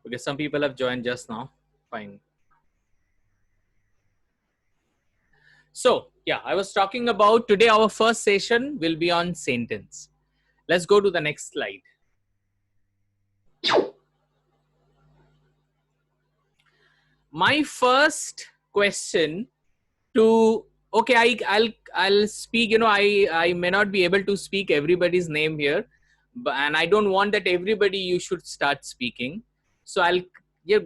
Okay, some people have joined just now. Fine. So, yeah, I was talking about today our first session will be on sentence. Let's go to the next slide. My first question to I'll speak, I may not be able to speak everybody's name here, but and I don't want that everybody you should start speaking. So I'll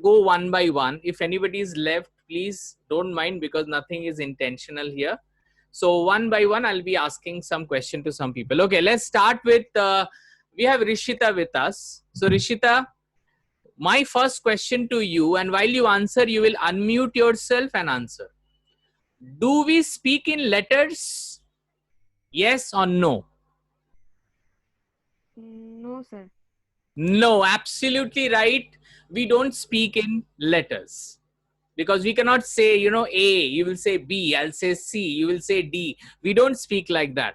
go one by one. If anybody is left, please don't mind because nothing is intentional here. So one by one I'll be asking some question to some people. Okay, let's start with we have Rishita with us. So Rishita, my first question to you, and while you answer you will unmute yourself and answer. Do we speak in letters? Yes or no? No, sir. No, absolutely right. We don't speak in letters because we cannot say, A, you will say B, I'll say C, you will say D. We don't speak like that.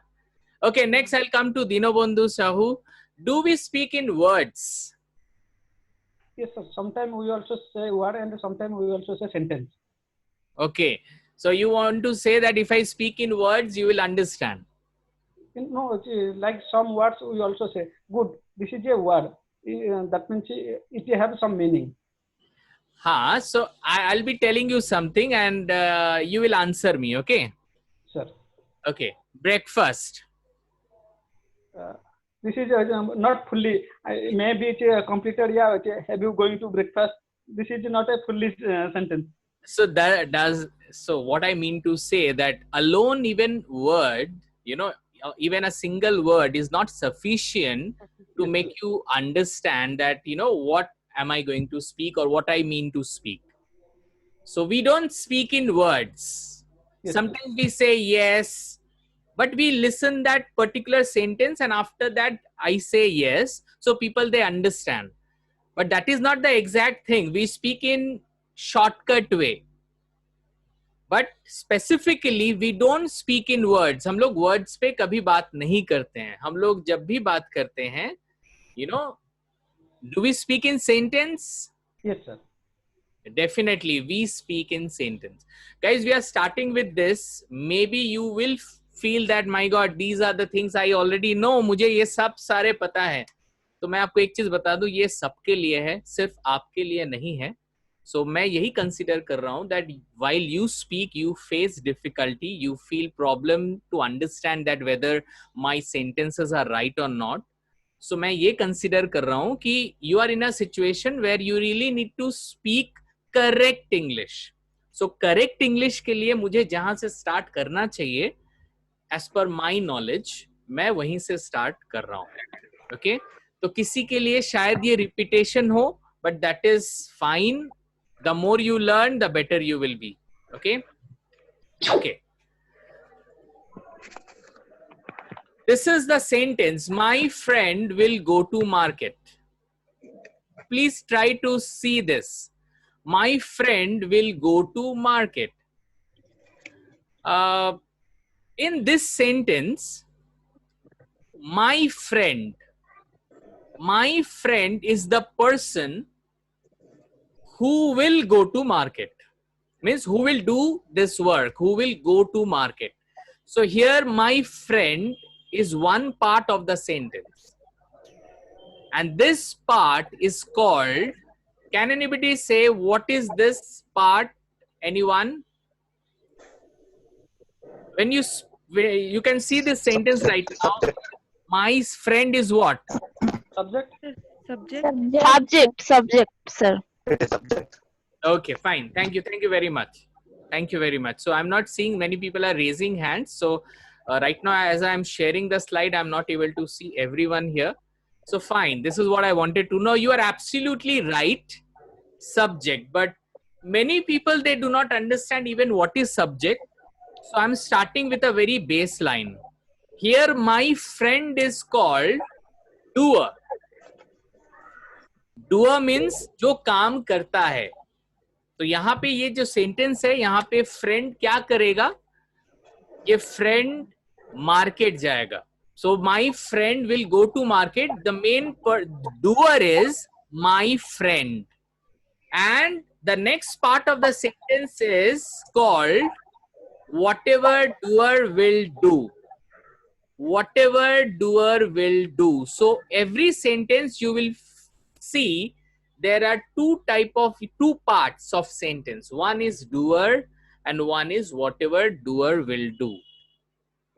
Okay, next I'll come to Dinobandhu Sahu. Do we speak in words? Yes, sir. Sometimes we also say word and sometimes we also say sentence. Okay, so you want to say that if I speak in words, you will understand. No, like some words we also say, good, this is a word. That means it has some meaning. So I'll be telling you something and you will answer me, okay? Sir. Okay, breakfast. This is not fully, maybe it's completed, yeah, have you going to breakfast? This is not a fully sentence. So so what I mean to say that alone even word, even a single word is not sufficient to Yes, make sir. you understand that, what am I going to speak or what I mean to speak. So we don't speak in words. Yes, Sometimes we say yes, but we listen that particular sentence and after that I say yes. So people, they understand. But that is not the exact thing. We speak in shortcut way. But specifically we don't speak in words. हम लोग words पे कभी बात नहीं करते हैं. हम लोग जब भी बात करते हैं, do we speak in sentence? yes, sir. Definitely we speak in sentence. Guys, we are starting with this. Maybe you will feel that my god, these are the things I already know. मुझे ये सब सारे पता है. तो मैं आपको एक चीज बता दूं, ये सबके लिए है, सिर्फ आपके लिए नहीं है. So मैं यही कंसिडर कर रहा हूँ that while you speak, you face difficulty, you feel problem to understand that whether my sentences are right or not. So मैं ये कंसिडर कर रहा हूँ कि you are in a situation where you really need to speak correct English. So correct English के लिए मुझे जहां से start करना चाहिए, as per my knowledge, मैं वहीं से start कर रहा हूँ. Okay? तो किसी के लिए शायद ये repetition हो, but that is fine. The more you learn, the better you will be. Okay? Okay. This is the sentence. My friend will go to market. Please try to see this. My friend will go to market. In this sentence, my friend is the person who will go to market. Means who will do this work, who will go to market. So here my friend is one part of the sentence. And this part is called, can anybody say what is this part? Anyone? When you can see this sentence right now. My friend is what? Subject? Subject, sir. It is subject. Okay, fine. Thank you very much. Thank you very much. So I'm not seeing many people are raising hands. So right now, as I'm sharing the slide, I'm not able to see everyone here. So fine, this is what I wanted to know. You are absolutely right, subject, but many people, they do not understand even what is subject. So I'm starting with a very baseline. Here my friend is called doer. Doer means जो काम करता है. तो यहाँ पे ये जो sentence है, यहाँ पे फ्रेंड क्या करेगा? ये फ्रेंड मार्केट जाएगा. So my friend will go to market. The main doer is my friend. And the next part of the sentence is called whatever doer will do. Whatever doer will do. So every sentence you will see there are two parts of sentence. One is doer and one is whatever doer will do.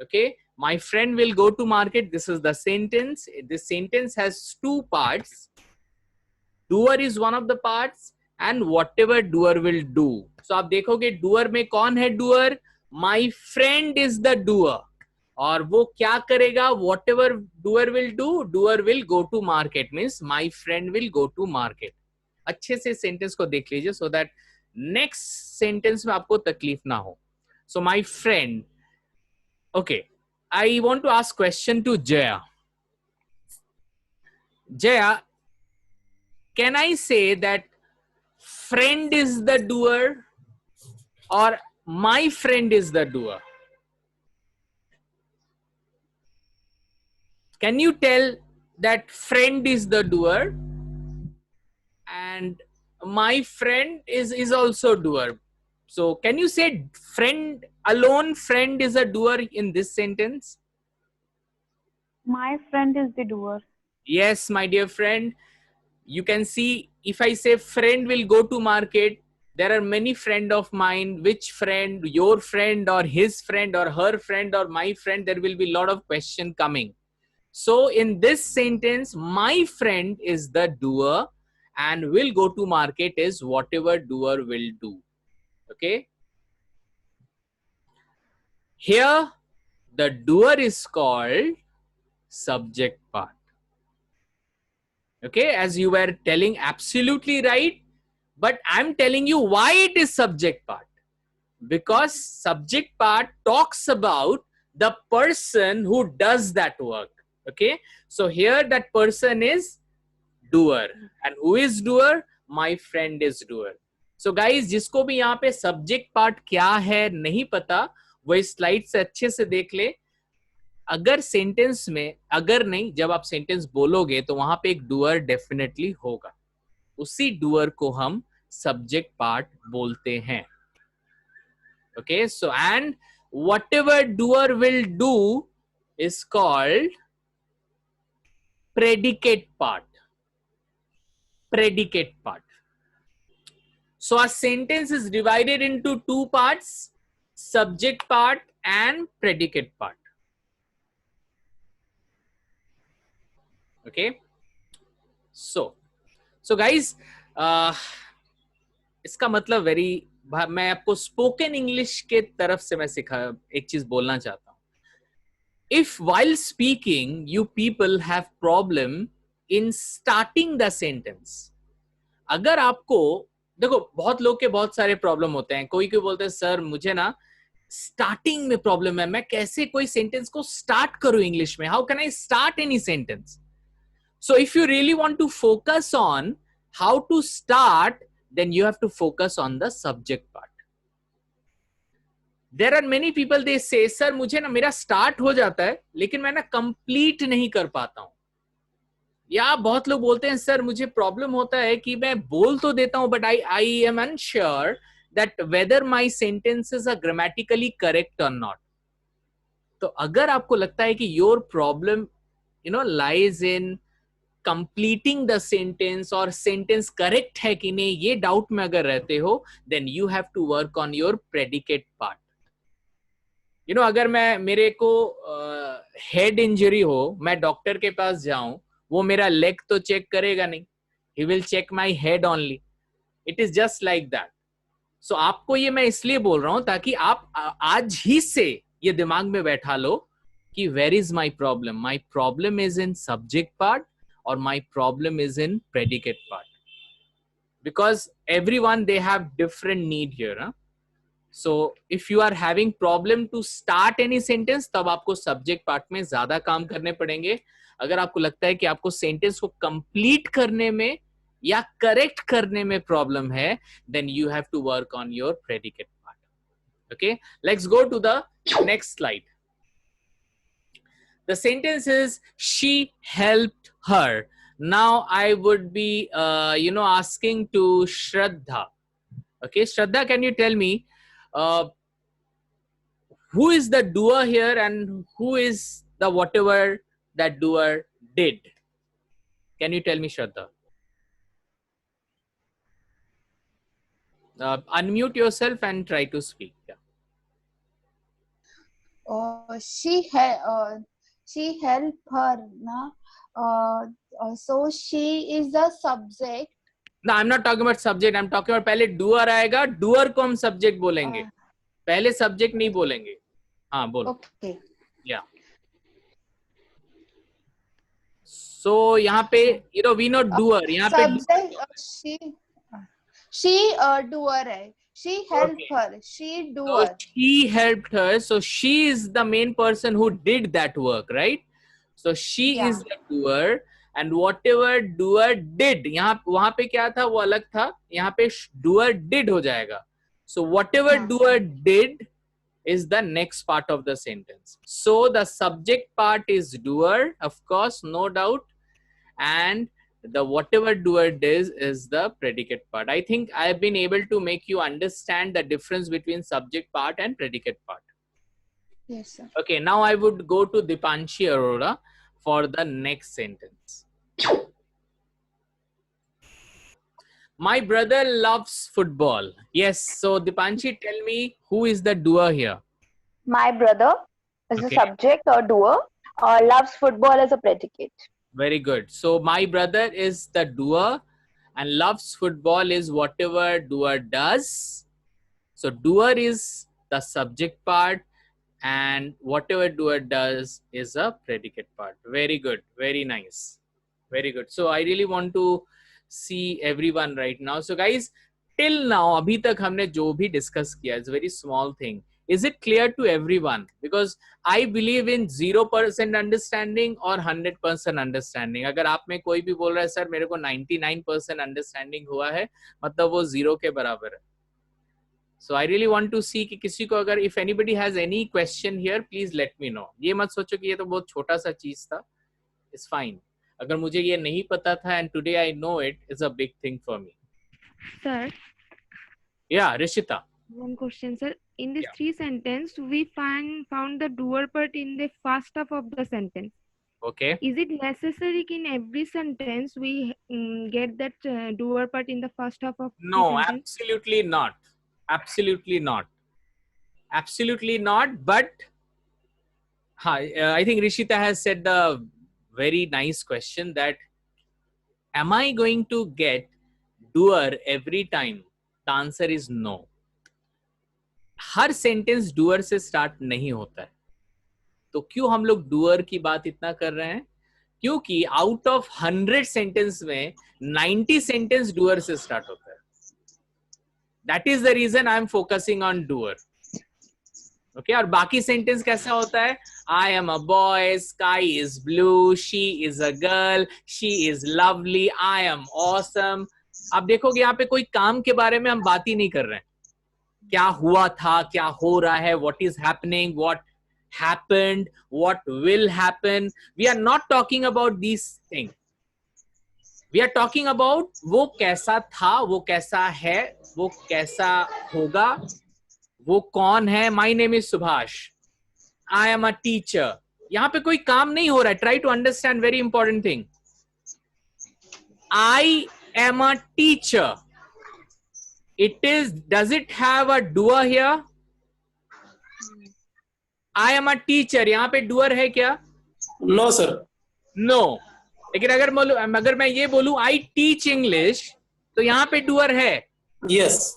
Okay, my friend will go to market. This is the sentence. This sentence has two parts. Doer is one of the parts and whatever doer will do. So आप देखोगे doer में कौन है doer? My friend is the doer. और वो क्या करेगा? Whatever doer will do, doer will go to market, means my friend will go to market. अच्छे से सेंटेंस को देख लीजिए so that next sentence में आपको तकलीफ ना हो. So my friend. Okay, I want to ask question to Jaya. Jaya, can I say that friend is the doer or my friend is the doer? Can you tell that friend is the doer and my friend is also doer? So can you say friend alone, friend is a doer in this sentence? My friend is the doer. Yes, my dear friend. You can see if I say friend will go to market, there are many friend of mine. Which friend? Your friend or his friend or her friend or my friend? There will be a lot of question coming. So in this sentence, my friend is the doer and will go to market is whatever doer will do. Okay. Here the doer is called subject part. Okay, as you were telling, absolutely right. But I'm telling you why it is subject part. Because subject part talks about the person who does that work. Okay, so here that person is doer. And who is doer? My friend is doer. So guys, जिसको भी यहाँ पे subject part क्या है नहीं पता, वो इस स्लाइड से अच्छे से देख ले. अगर सेंटेंस में, अगर नहीं, जब आप सेंटेंस बोलोगे तो वहां पे एक डूअर डेफिनेटली होगा. उसी डूअर को हम सब्जेक्ट पार्ट बोलते हैं. Okay, so and whatever doer will do is called predicate part. Predicate part. So a sentence is divided into two parts, subject part and predicate part. Okay, so guys, इसका मतलब मैं आपको spoken English के तरफ से मैं एक चीज बोलना चाहता हूं. If while speaking you people have problem in starting the sentence. अगर आपको देखो, बहुत लोग के बहुत सारे प्रॉब्लम होते हैं. कोई बोलते हैं सर मुझे ना स्टार्टिंग में प्रॉब्लम है, मैं कैसे कोई सेंटेंस को स्टार्ट करूं इंग्लिश में, how can I start any sentence. So if you really want to focus on how to start, then you have to focus on the subject part. There are many people, they say, sir मुझे ना मेरा start हो जाता है लेकिन मैं ना complete नहीं कर पाता हूं. या बहुत लोग बोलते हैं सर मुझे प्रॉब्लम होता है कि मैं बोल तो देता हूं but I am unsure that whether my sentences are grammatically correct or not. तो अगर आपको लगता है कि your problem lies in completing the sentence और sentence correct है कि नहीं, ये doubt में अगर रहते हो, then you have to work on your predicate part. अगर मेरे को head injury हो, मैं डॉक्टर के पास जाऊं, वो मेरा leg तो चेक करेगा नहीं. He will check my head only. It is just like that. So आपको ये मैं इसलिए बोल रहा हूं ताकि आप आज ही से ये दिमाग में बैठा लो कि where is my problem? My problem is in subject part or my problem is in predicate part. Because everyone, they have different need here. Huh? So if you are having problem to start any sentence, तब आपको subject part में ज्यादा काम करने पड़ेंगे. अगर आपको लगता है कि आपको sentence को complete करने में या correct करने में problem है, then you have to work on your predicate part. Okay, let's go to the next slide. The sentence is she helped her. Now I would be, asking to Shraddha. Okay, Shraddha, can you tell me who is the doer here and who is the whatever that doer did? Can you tell me, Shraddha? Unmute yourself and try to speak. Yeah. She helped her na. So she is the subject. No, I'm not talking about subject. I'm talking about पहले doer आएगा, doer को हम subject बोलेंगे. पहले subject नहीं बोलेंगे. हाँ बोलो. Okay. Yeah. So यहाँ पे we know doer. यहाँ पे subject she doer है. She helped her. She doer. So she helped her. So she is the main person who did that work, right? So she is the doer, and whatever doer did, यहाँ वहाँ पे क्या था वो अलग था. यहाँ पे doer did हो जाएगा. So whatever doer did is the next part of the sentence. So the subject part is doer, of course, no doubt, and the whatever doer does is the predicate part. I think I have been able to make you understand the difference between subject part and predicate part. Yes, sir. Okay, now I would go to Dipanshi Arora for the next sentence. My brother loves football. Yes, so Dipanshi, tell me who is the doer here? My brother is the subject or doer, loves football as a predicate. Very good. So my brother is the doer and loves football is whatever doer does. So doer is the subject part and whatever doer does is a predicate part. Very good. Very nice. Very good. So I really want to see everyone right now. So guys, till now, abhi tak humne jo bhi discuss kiya, it's a very small thing. Is it clear to everyone? Because I believe in 0% understanding or 100% understanding. अगर आप में कोई भी बोल रहा है sir मेरे को 99% understanding हुआ है, मतलब वो 0 के बराबर है. So I really want to see कि किसी को अगर if anybody has any question here, please let me know. ये मत सोचो कि ये तो बहुत छोटा सा चीज था. It's fine. अगर मुझे ये नहीं पता था and today I know it, is a big thing for me. Sir. Yeah, Rishita. One question, sir. In this three sentence, we found the doer part in the first half of the sentence. Okay. Is it necessary in every sentence we get that doer part in the first half of No, the sentence? absolutely not. Absolutely not. Absolutely not. But I think Rishita has said the very nice question that am I going to get doer every time? The answer is no. Her sentence doer से start नहीं होता है. तो क्यों हम लोग doer की बात इतना कर रहे हैं? क्योंकि आउट ऑफ 100 सेंटेंस में 90 सेंटेंस डूअर से स्टार्ट होता है. That is the reason I am focusing on doer. Okay, और बाकी सेंटेंस कैसा होता है? I am a boy, sky is blue, she is a girl, she is lovely, I am awesome. आप देखोगे यहाँ पे कोई काम के बारे में हम बात ही नहीं कर रहे हैं. क्या हुआ था, क्या हो रहा है, what is happening, what happened, what will happen. We are not talking about these things. We are talking about वो कैसा था, वो कैसा है, वो कैसा होगा, वो कौन है. My name is Subhash. I am a teacher. यहाँ पे कोई काम नहीं हो रहा है. Try to understand very important thing. I am a teacher. It is, does it have a doer here? I am a teacher. यहाँ पे doer है क्या? No sir. No. लेकिन अगर मैं ये बोलूं I teach English, तो यहाँ पे doer है. Yes.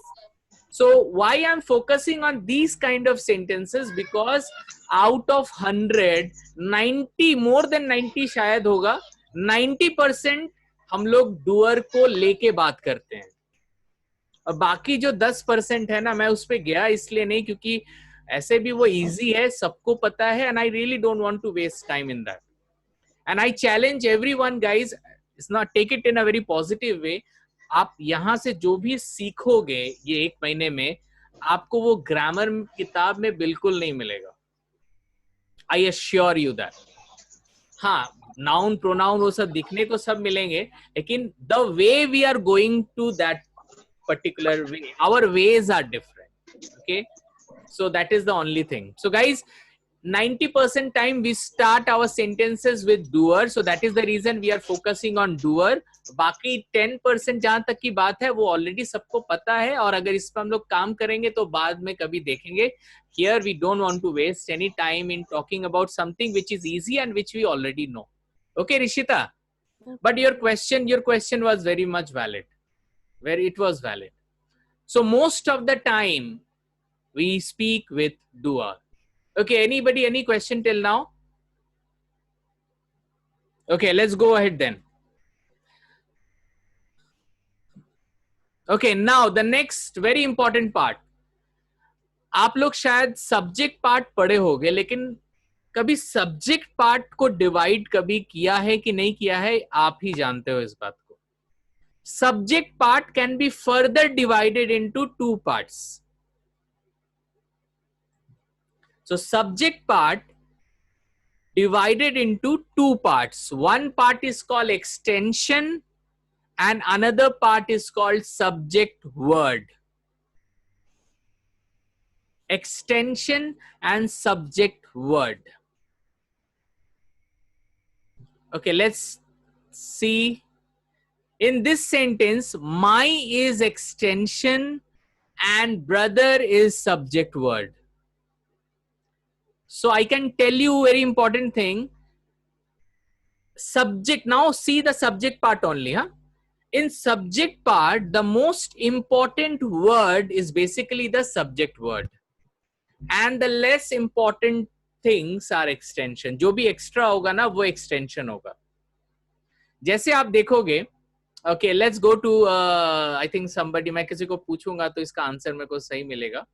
So why I'm focusing on these kind of sentences? Because out of 100, 90, more than 90 शायद होगा, 90% हम लोग doer को लेके बात करते हैं. और बाकी जो 10% है ना, मैं उस पे गया इसलिए नहीं क्योंकि ऐसे भी वो इजी है, सबको पता है. And I really don't want to waste time in that. And I challenge everyone guys, it's not, take it in a very positive way. आप यहाँ से जो भी सीखोगे ये 1 महीने में, आपको वो ग्रामर किताब में बिल्कुल नहीं मिलेगा. I assure you that. हाँ, नाउन प्रोनाउन वो सब दिखने को सब मिलेंगे, लेकिन the way we are going to that particular way, our ways are different. Okay, so that is the only thing. So guys, 90% time we start our sentences with doer, so that is the reason we are focusing on doer. बाकी 10% जहां तक की बात है वो already सबको पता है, और अगर इस पर हम लोग काम करेंगे तो बाद में कभी देखेंगे. Here we don't want to waste any time in talking about something which is easy and which we already know. Okay, Rishita, but your question was very much valid, where it was valid. So most of the time we speak with doer. Okay, anybody, any question till now? Okay, let's go ahead then. Okay, now the next very important part. आप लोग शायद subject part पढ़े होंगे, लेकिन कभी subject part को divide कभी किया है कि नहीं किया है, आप ही जानते हो इस बात को. Subject part can be further divided into 2 parts. So subject part divided into 2 parts. One part is called extension and another part is called subject word. Extension and subject word. Okay, let's see. In this sentence, my is extension and brother is subject word. So I can tell you very important thing. Subject, now see the subject part only. In subject part, the most important word is basically the subject word. And the less important things are extension. जो भी extra होगा ना वो extension होगा. जैसे आप देखोगे, okay, let's go to, I think somebody, मैं किसी को पूछूंगा तो इसका आंसर मेरे को सही मिलेगा.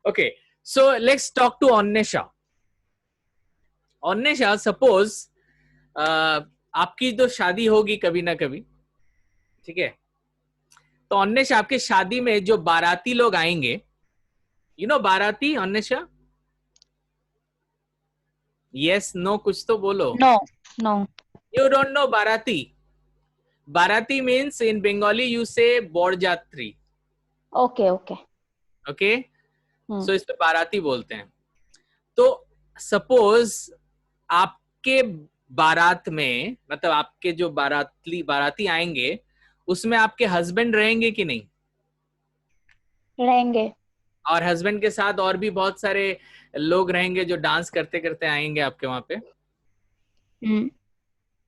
Okay. So let's talk to Annesha. Annesha, suppose आपकी तो शादी होगी कभी ना कभी, ठीक है? तो Annesha, आपके शादी में जो बाराती लोग आएंगे, you know बाराती, Annesha? Yes, no, कुछ तो बोलो. No. You don't know बाराती. Barati means in Bengali you say बरजात्री. Okay. Okay? So इसको बाराती बोलते हैं. तो सपोज आपके बारात में, मतलब आपके जो बाराती आएंगे उसमें आपके हस्बैंड रहेंगे कि नहीं? रहेंगे. और हस्बैंड के साथ और भी बहुत सारे लोग रहेंगे जो डांस करते करते आएंगे आपके वहां पे.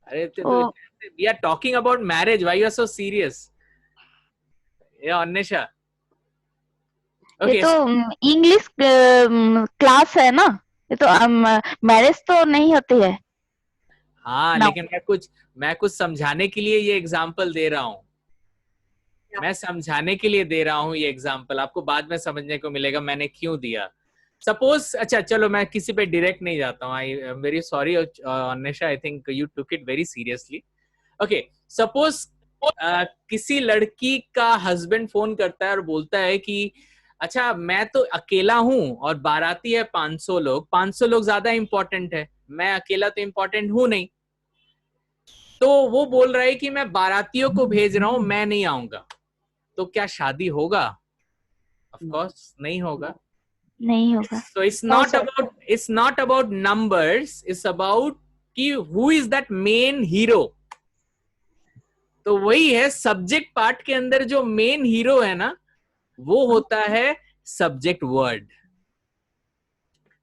अरे तो we are talking about marriage. Why you are so serious? Yeah, Annesha. ये तो इंग्लिश क्लास है ना, ये तो मैरिज तो नहीं होती है. हाँ, लेकिन मैं कुछ समझाने के लिए ये एग्जाम्पल दे रहा हूँ. मैं समझाने के लिए दे रहा हूँ ये एग्जाम्पल. आपको बाद में समझने को मिलेगा मैंने क्यों दिया. सपोज, अच्छा चलो मैं किसी पे डायरेक्ट नहीं जाता हूँ. I am very sorry Anvesha, I think you took it very seriously. Okay, suppose किसी लड़की का हस्बैंड फोन करता है और बोलता है कि अच्छा मैं तो अकेला हूं और बाराती है 500 लोग. 500 लोग ज्यादा इंपॉर्टेंट है, मैं अकेला तो इंपॉर्टेंट हूं नहीं. तो वो बोल रहा है कि मैं बारातियों को भेज रहा हूं, मैं नहीं आऊंगा. तो क्या शादी होगा? ऑफ कोर्स नहीं होगा. So it's not about numbers, it's about कि who is that main hero. तो वही है सब्जेक्ट पार्ट के अंदर जो मेन हीरो है ना, वो होता है सब्जेक्ट वर्ड.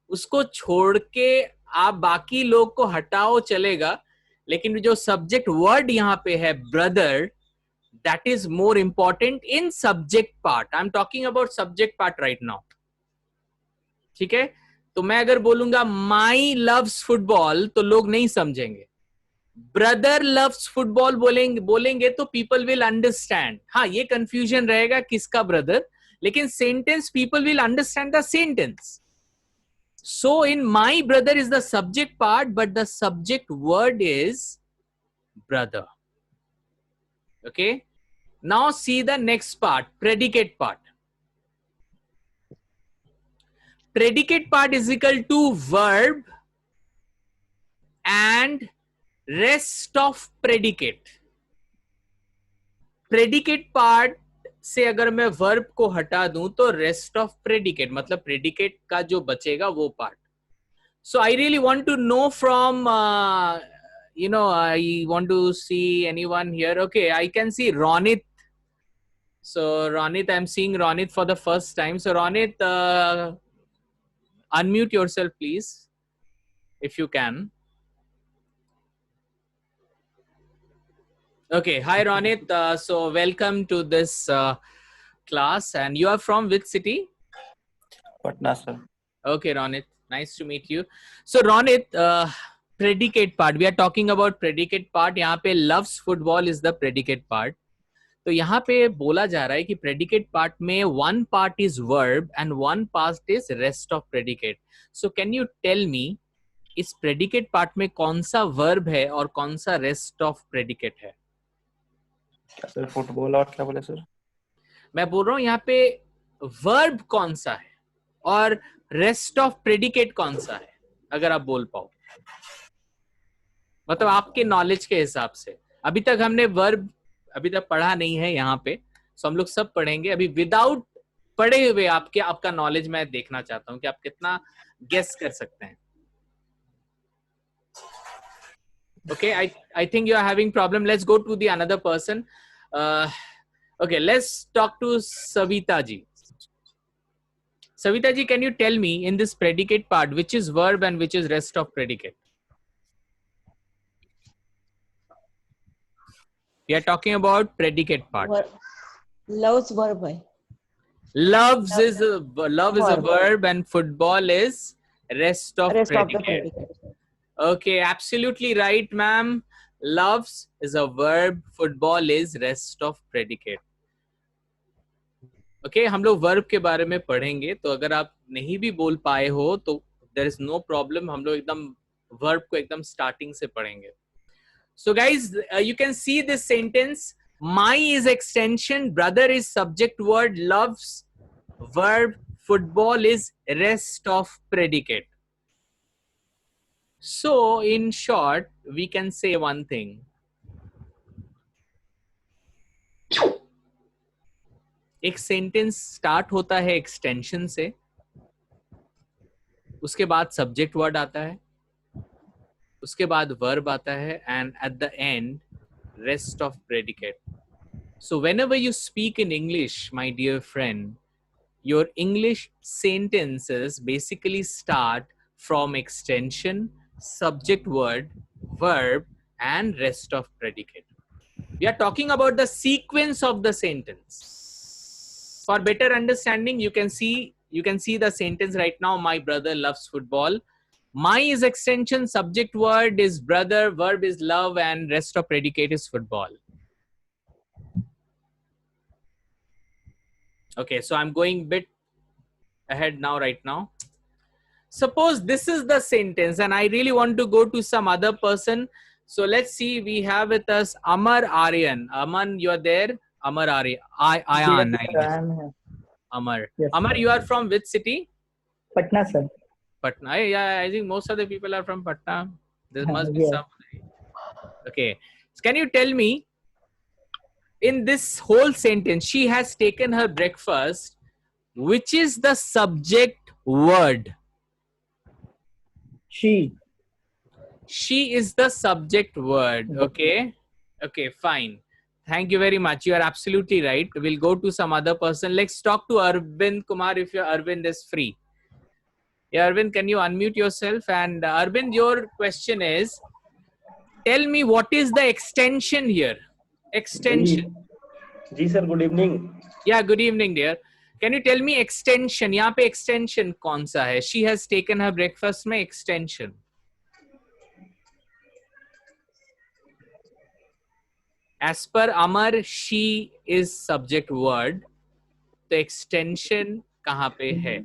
उसको छोड़ के आप बाकी लोग को हटाओ चलेगा, लेकिन जो सब्जेक्ट वर्ड यहां पे है brother, that is more important in subject part. I am talking about subject part right now. ठीक है? तो मैं अगर बोलूंगा माई लव्स फुटबॉल तो लोग नहीं समझेंगे. ब्रदर लव्स फुटबॉल बोलेंगे तो पीपल विल अंडरस्टैंड. हाँ, ये कंफ्यूजन रहेगा किसका ब्रदर, लेकिन sentence people will understand the sentence. So in my brother is the subject part, but the subject word is brother. Okay, now see the next part, predicate part. Predicate part is equal to verb and rest of predicate, predicate part से अगर मैं verb को हटा दूं तो rest of predicate, मतलब predicate का जो बचेगा वो part. So I really want to know from I want to see anyone here. Okay, I can see Ronit. So Ronit, I'm seeing Ronit for the first time. So Ronit, unmute yourself please if you can. Okay, hi Ronit. So welcome to this class, and you are from which city? Patna, sir. Okay, Ronit, nice to meet you. So Ronit, predicate part, we are talking about predicate part. यहाँ पे loves football is the predicate part. तो यहाँ पे बोला जा रहा है कि predicate part में one part is verb and one part is rest of predicate. So can you tell me इस predicate part में कौन सा verb है और कौन सा rest of predicate है? क्या सर, फुटबॉल और क्या बोले सर? मैं बोल रहा हूँ यहाँ पे वर्ब कौन सा है और रेस्ट ऑफ प्रेडिकेट कौन सा है, अगर आप बोल पाओ, मतलब आपके नॉलेज के हिसाब से. अभी तक हमने वर्ब अभी तक पढ़ा नहीं है यहाँ पे, सो हम लोग सब पढ़ेंगे. अभी विदाउट पढ़े हुए आपका नॉलेज मैं देखना चाहता हूँ कि आप कितना गेस कर सकते हैं. Okay, I think you are having problem. Let's go to the another person. Okay, let's talk to Savita ji. Savita ji, can you tell me in this predicate part which is verb and which is rest of predicate? We are talking about predicate part. Loves verb है. Loves is a verb and football is rest of predicate. Okay, absolutely right, ma'am. Loves is a verb, football is rest of predicate. Okay, हम लोग verb के बारे में पढ़ेंगे, तो अगर आप नहीं भी बोल पाए हो तो there is no problem. हम लोग एकदम verb को एकदम starting से पढ़ेंगे. So guys, you can see this sentence. My is extension, brother is subject word, loves verb, football is rest of predicate. So in short, we can say one thing. एक sentence start होता है extension से, उसके बाद subject word आता है, उसके बाद वर्ब आता है, and at the end rest of predicate. So whenever you speak in English, my dear friend, your English sentences basically start from extension, subject word, verb, and rest of predicate. We are talking about the sequence of the sentence. For better understanding, you can see the sentence right now. My brother loves football. My is extension, subject word is brother, verb is love, and rest of predicate is football. Okay, so I'm going bit ahead now, right now. Suppose this is the sentence and I really want to go to some other person. So let's see, we have with us Amar Aryan. Aman, you are there? Amar Aryan. Ayan, I guess. Amar. Yes, Amar, you are from which city? Patna, sir. Patna. Yeah, I think most of the people are from Patna. There must be Yeah. some. Okay. So can you tell me, in this whole sentence, she has taken her breakfast, which is the subject word? She. She is the subject word. Okay. Okay, fine. Thank you very much. You are absolutely right. We'll go to some other person. Let's talk to Arvind Kumar if your Arvind is free. Yeah, Arvind, can you unmute yourself? And Arvind, your question is, tell me what is the extension here? Extension. जी sir, good evening. Yeah, good evening, dear. Can you tell me extension? यहाँ पे extension कौन सा है? She has taken her breakfast में extension. As per Amar, she is subject word. तो extension कहाँ पे है?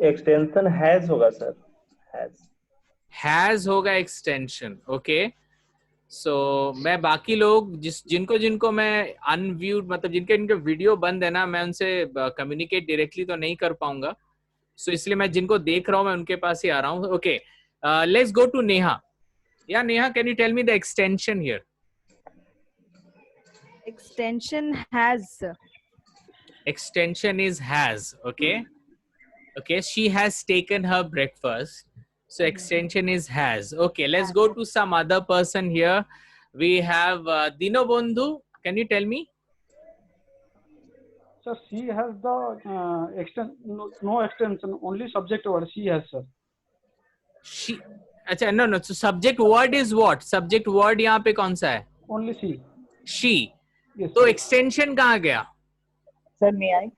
एक्सटेंशन हैज होगा सर. Has होगा extension. Okay. So मैं बाकी लोग जिनको मैं अनव्यूड, मतलब जिनके वीडियो बंद है ना, मैं उनसे कम्युनिकेट डायरेक्टली तो नहीं कर पाऊंगा. So इसलिए मैं जिनको देख रहा हूँ मैं उनके पास ही आ रहा हूँ. Okay. Let's go to Neha. Yeah, Neha, can you tell me the extension here? Extension has. Extension is has. Okay. Okay, she has taken her breakfast. So extension is has. Okay, let's go to some other person here. We have Dinobandhu. Can you tell me? Sir, she has the no extension, only subject word she has, sir. She. अच्छा, no. So subject word is what? Subject word यहाँ पे कौन सा है? Only she. She. Yes. तो extension कहाँ गया? Sir, may I?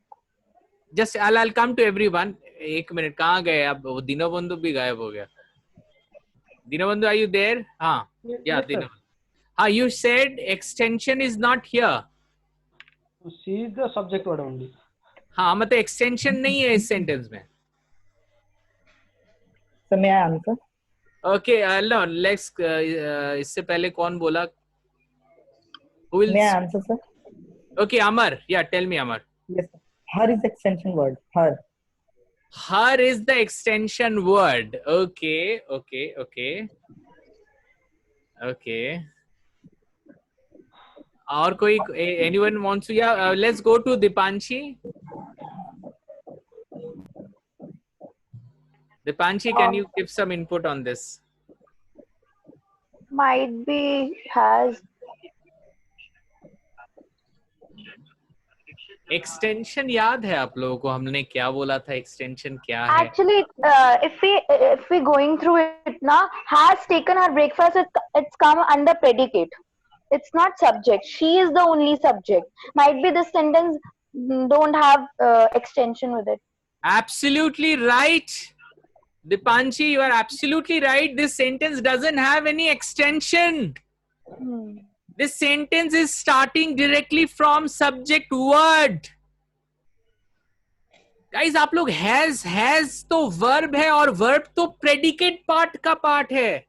Just I'll come to everyone. एक मिनट, कहाँ गए अब? वो दीनबंधु भी गायब हो गया. Dinobandhu, are you there? हाँ. Yes, Yeah, yes, sir. Dinobandhu. You said extension is not here. She is the subject word only. हाँ, मतलब extension नहीं है इस sentence में. Sir, may I answer? Okay, no, let's. इससे पहले कौन बोला? Who will? May I answer, sir? Okay, Amar. Yeah, tell me, Amar. Yes, sir. Her is extension word. Her. Her is the extension word. Okay. और कोई anyone wants to? Yeah, let's go to Dipanshi. Dipanshi, can you give some input on this? Might be has. Extension याद है आप लोगों को हमने क्या बोला था? Extension क्या है? Actually, if we going through it now, has taken her breakfast. It's come under predicate. It's not subject. She is the only subject. Might be this sentence don't have extension with it. Absolutely right. Dipanshi, you are absolutely right. This sentence doesn't have any extension. This sentence is starting directly from subject word. Guys, आप लोग has तो verb है और verb तो predicate part का part है.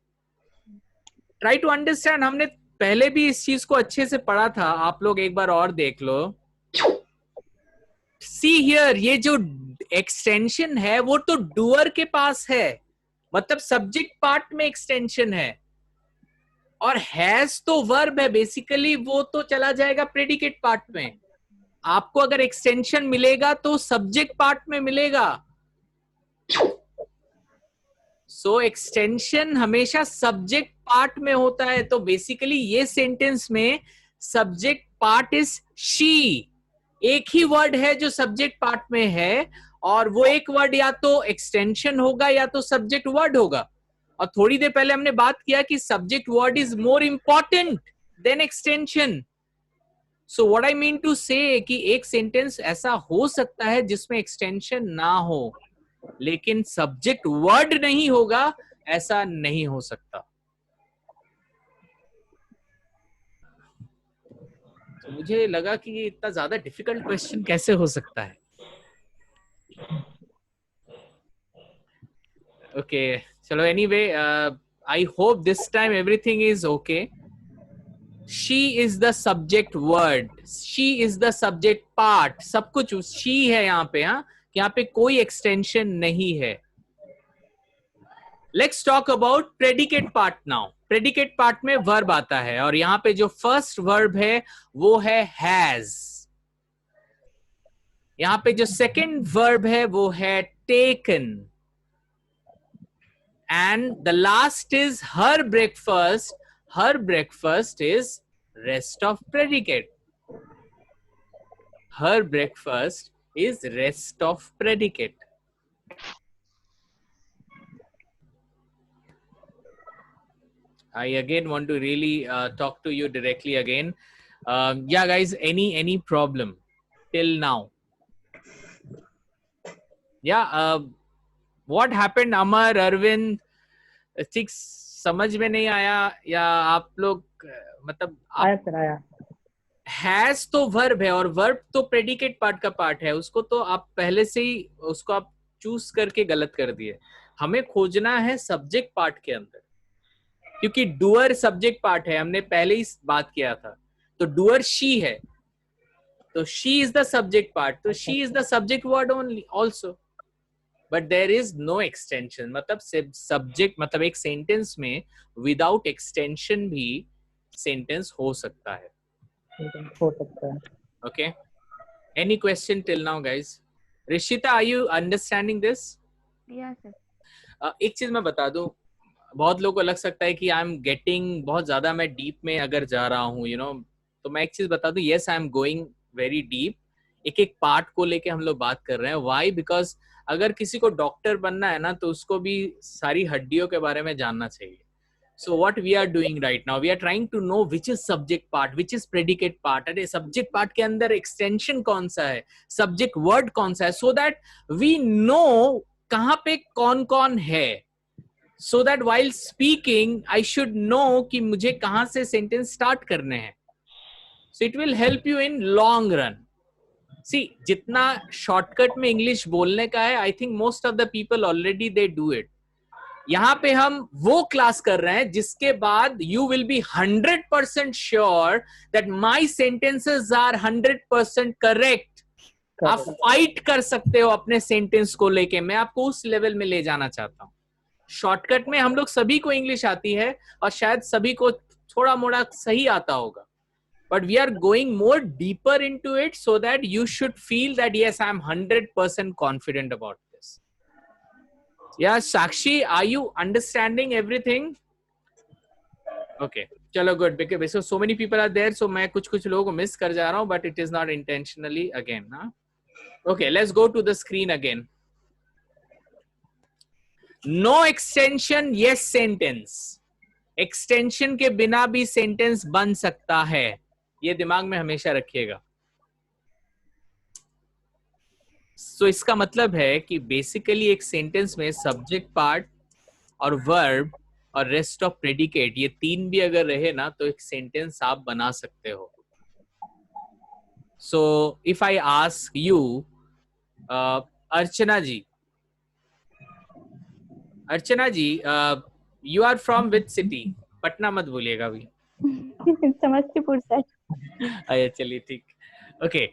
Try to understand. हमने पहले भी इस चीज को अच्छे से पढ़ा था. आप लोग एक बार और देख लो. See here, ये जो extension है वो तो doer के पास है. मतलब subject part में extension है. और has तो verb है. बेसिकली वो तो चला जाएगा predicate part में. आपको अगर extension मिलेगा तो subject part में मिलेगा. So extension हमेशा subject part में होता है. तो बेसिकली ये sentence में subject part is she. एक ही word है जो subject part में है और वो एक word या तो extension होगा या तो subject word होगा. और थोड़ी देर पहले हमने बात किया कि subject word is more important than extension. So what I mean to say कि एक sentence ऐसा हो सकता है जिसमें extension ना हो, लेकिन subject word नहीं होगा, ऐसा नहीं हो सकता. तो मुझे लगा कि ये इतना ज्यादा difficult question कैसे हो सकता है. Okay, चलो anyway, I hope this time everything is okay. She is the subject word. She is the subject part. सब कुछ she है यहाँ पे. हाँ, यहाँ पे कोई extension नहीं है. Let's talk about predicate part now. Predicate part में verb आता है और यहाँ पे जो first verb है वो है has. यहाँ पे जो second verb है वो है taken. And the last is her breakfast. Her breakfast is rest of predicate. Her breakfast is rest of predicate. I again want to really talk to you directly again. Yeah, guys, any problem till now? Yeah, what happened, Amar, Arvind? ठीक समझ में नहीं आया या आप लोग मतलब आया सर आया. has तो verb है और verb तो predicate part का part है. उसको तो आप पहले से ही उसको आप चूज करके गलत कर दिए. हमें खोजना है subject part के अंदर, क्योंकि doer subject part है. हमने पहले ही बात किया था. तो doer she है, तो she is the subject part. तो she is the subject word only also. but there is no extension. मतलब subject मतलब एक sentence में without extension भी sentence हो सकता है. हो सकता है. Okay. Any question till now, guys? Rishita, are you understanding this? Yes, sir. एक चीज मैं बता दूं, बहुत लोगों को लग सकता है कि आई एम गेटिंग बहुत ज्यादा, मैं डीप में अगर जा रहा हूँ, यू नो, तो मैं एक चीज बता दूं, yes I am going very deep. एक एक पार्ट को लेके हम लोग बात कर रहे हैं. व्हाई? बिकॉज अगर किसी को डॉक्टर बनना है ना, तो उसको भी सारी हड्डियों के बारे में जानना चाहिए. So what we are doing right now, we are trying to know which is subject part, which is predicate part. अरे subject part के अंदर extension कौन सा है, subject word कौन सा है, so that we know कहाँ पे कौन कौन है. So that while speaking, I should know कि मुझे कहाँ से sentence start करने हैं. So it will help you in long run. See, जितना shortcut में English बोलने का है, I think most of the people already they do it. यहाँ पे हम वो क्लास कर रहे हैं जिसके बाद you will be 100% sure that my sentences are 100% correct. आप फाइट कर सकते हो अपने सेंटेंस को लेके. मैं आपको उस लेवल में ले जाना चाहता हूँ. शॉर्टकट में हम लोग सभी को इंग्लिश आती है और शायद सभी को थोड़ा मोड़ा सही आता होगा, but we are going more deeper into it so that you should feel that yes, I am 100% confident about this. Yeah, Sakshi, are you understanding everything? Okay, chalo good, because so many people are there, so मैं कुछ लोगों को miss कर जा रहा हूँ, but it is not intentionally again. Huh? Okay, let's go to the screen again. No extension, yes sentence. Extension के बिना भी sentence बन सकता है. ये दिमाग में हमेशा रखिएगा. So इसका मतलब है कि बेसिकली एक सेंटेंस में सब्जेक्ट पार्ट और वर्ब और रेस्ट ऑफ प्रेडिकेट, ये तीन भी अगर रहे ना, तो एक सेंटेंस आप बना सकते हो. So if I ask you, Archana ji, you are from which city? Patna मत बोलिएगा अभी. समस्तीपुर से. अच्छा चलिए ठीक. ओके,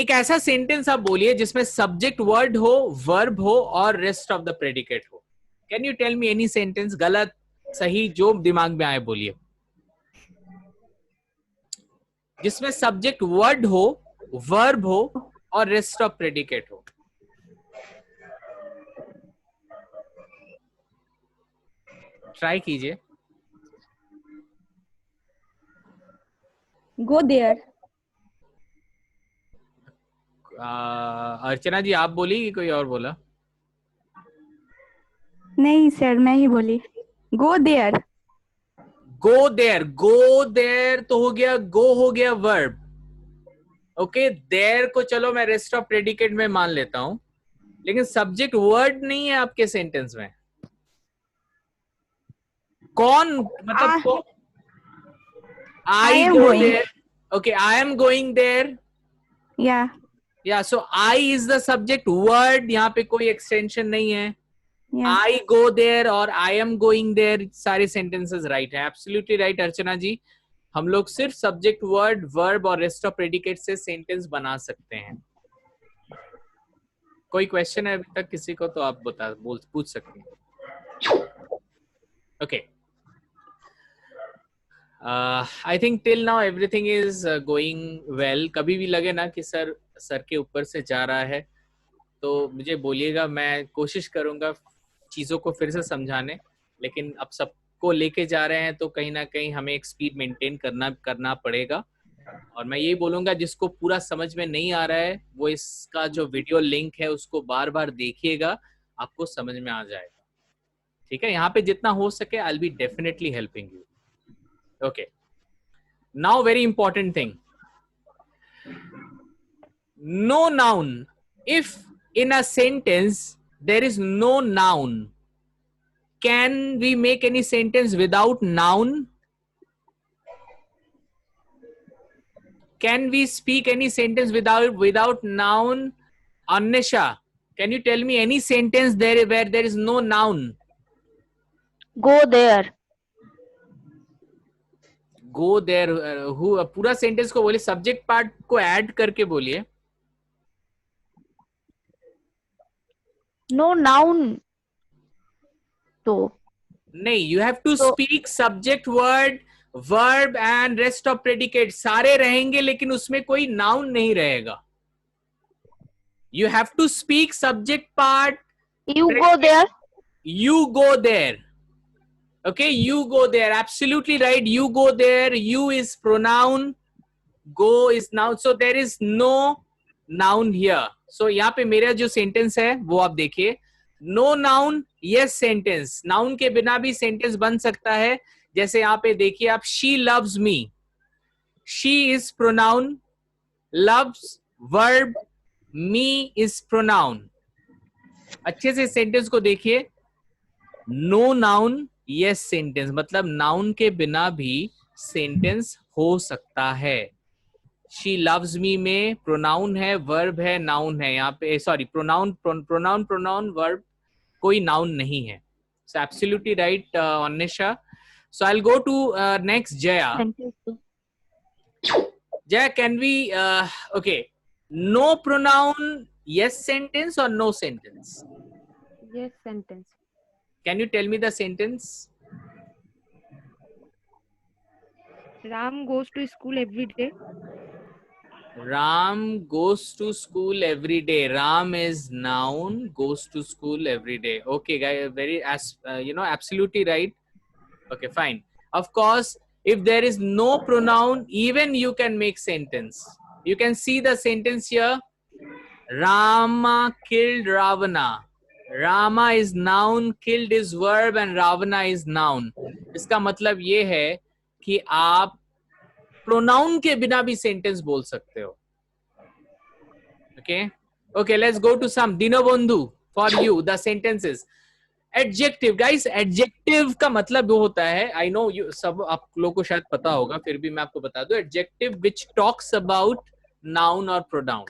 एक ऐसा सेंटेंस आप बोलिए जिसमें सब्जेक्ट वर्ड हो, वर्ब हो और रेस्ट ऑफ द प्रेडिकेट हो. Can you tell me any sentence? गलत सही जो दिमाग में आए बोलिए. जिसमें सब्जेक्ट वर्ड हो, वर्ब हो और रेस्ट ऑफ प्रेडिकेट हो. ट्राई कीजिए. Go there. अर्चना जी आप बोली कि कोई और बोला? नहीं सर, मैं ही बोली. Go there. Go there. Go there तो हो गया, गो हो गया वर्ब. ओके, देयर को चलो मैं रेस्ट ऑफ प्रेडिकेट में मान लेता हूं, लेकिन सब्जेक्ट वर्ड नहीं है आपके सेंटेंस में. कौन मतलब I go there. Okay, I am going there. Yeah. Yeah, so I is the subject word. यहाँ पे कोई extension नहीं है. Yeah. I go there और I am going there, सारे sentences right है. Absolutely right, अर्चना जी. हम लोग सिर्फ subject word, verb और rest of predicate से sentence बना सकते हैं. कोई question है अभी तक किसी को तो आप पूछ सकते हैं. Okay. I think till now everything is going well. कभी भी लगे ना कि सर के ऊपर से जा रहा है तो मुझे बोलिएगा, मैं कोशिश करूंगा चीजों को फिर से समझाने. लेकिन अब सबको लेके जा रहे हैं तो कहीं ना कहीं हमें एक स्पीड मेंटेन करना पड़ेगा. और मैं यही बोलूंगा जिसको पूरा समझ में नहीं आ रहा है वो इसका जो वीडियो लिंक है उसको बार बार देखिएगा, आपको समझ में आ जाएगा. ठीक है, यहाँ पे जितना हो सके I'll be definitely helping you. Okay. Now very important thing. No noun. If in a sentence there is no noun, can we make any sentence without noun? Can we speak any sentence without noun? Annesha, can you tell me any sentence there where there is no noun? Go there. Go there. पूरा sentence को बोलिए, subject part को add करके बोलिए. No noun. तो नहीं, you have to तो speak subject word, verb and rest of predicate सारे रहेंगे, लेकिन उसमें कोई noun नहीं रहेगा. You have to speak subject part. you go there. You go there. Okay, you go there. Absolutely right. You go there. You is pronoun. Go is noun. So there is no noun here. So यहाँ पे मेरा जो sentence है वो आप देखिए. No noun, yes sentence. Noun के बिना भी sentence बन सकता है. जैसे यहाँ पे देखिए आप, she loves me. She is pronoun. Loves verb. Me is pronoun. अच्छे से sentence को देखिए. No noun, yes sentence. मतलब noun के बिना भी sentence हो सकता है. She loves me में pronoun है, verb है, noun है. यहाँ पे sorry, pronoun, verb, कोई noun नहीं है. So absolutely right, Anisha. So I'll go to next Jaya. Jaya, can we okay? No pronoun, yes sentence or no sentence? Yes sentence. Can you tell me the sentence? Ram goes to school every day. Ram goes to school every day. Ram is noun, goes to school every day. Okay, guys, very absolutely right. Okay, fine. Of course, if there is no pronoun, even you can make sentence. You can see the sentence here. Rama killed Ravana. Rama is noun, killed is verb and Ravana is noun. इसका मतलब ये है कि आप pronoun के बिना भी sentence बोल सकते हो. Okay, let's go to some. Dinobandhu, for you the sentences. Adjective, guys. Adjective का मतलब वो होता है, I know you सब आप लोगों को शायद पता होगा, फिर भी मैं आपको बता दूं. Adjective which talks about noun or pronoun.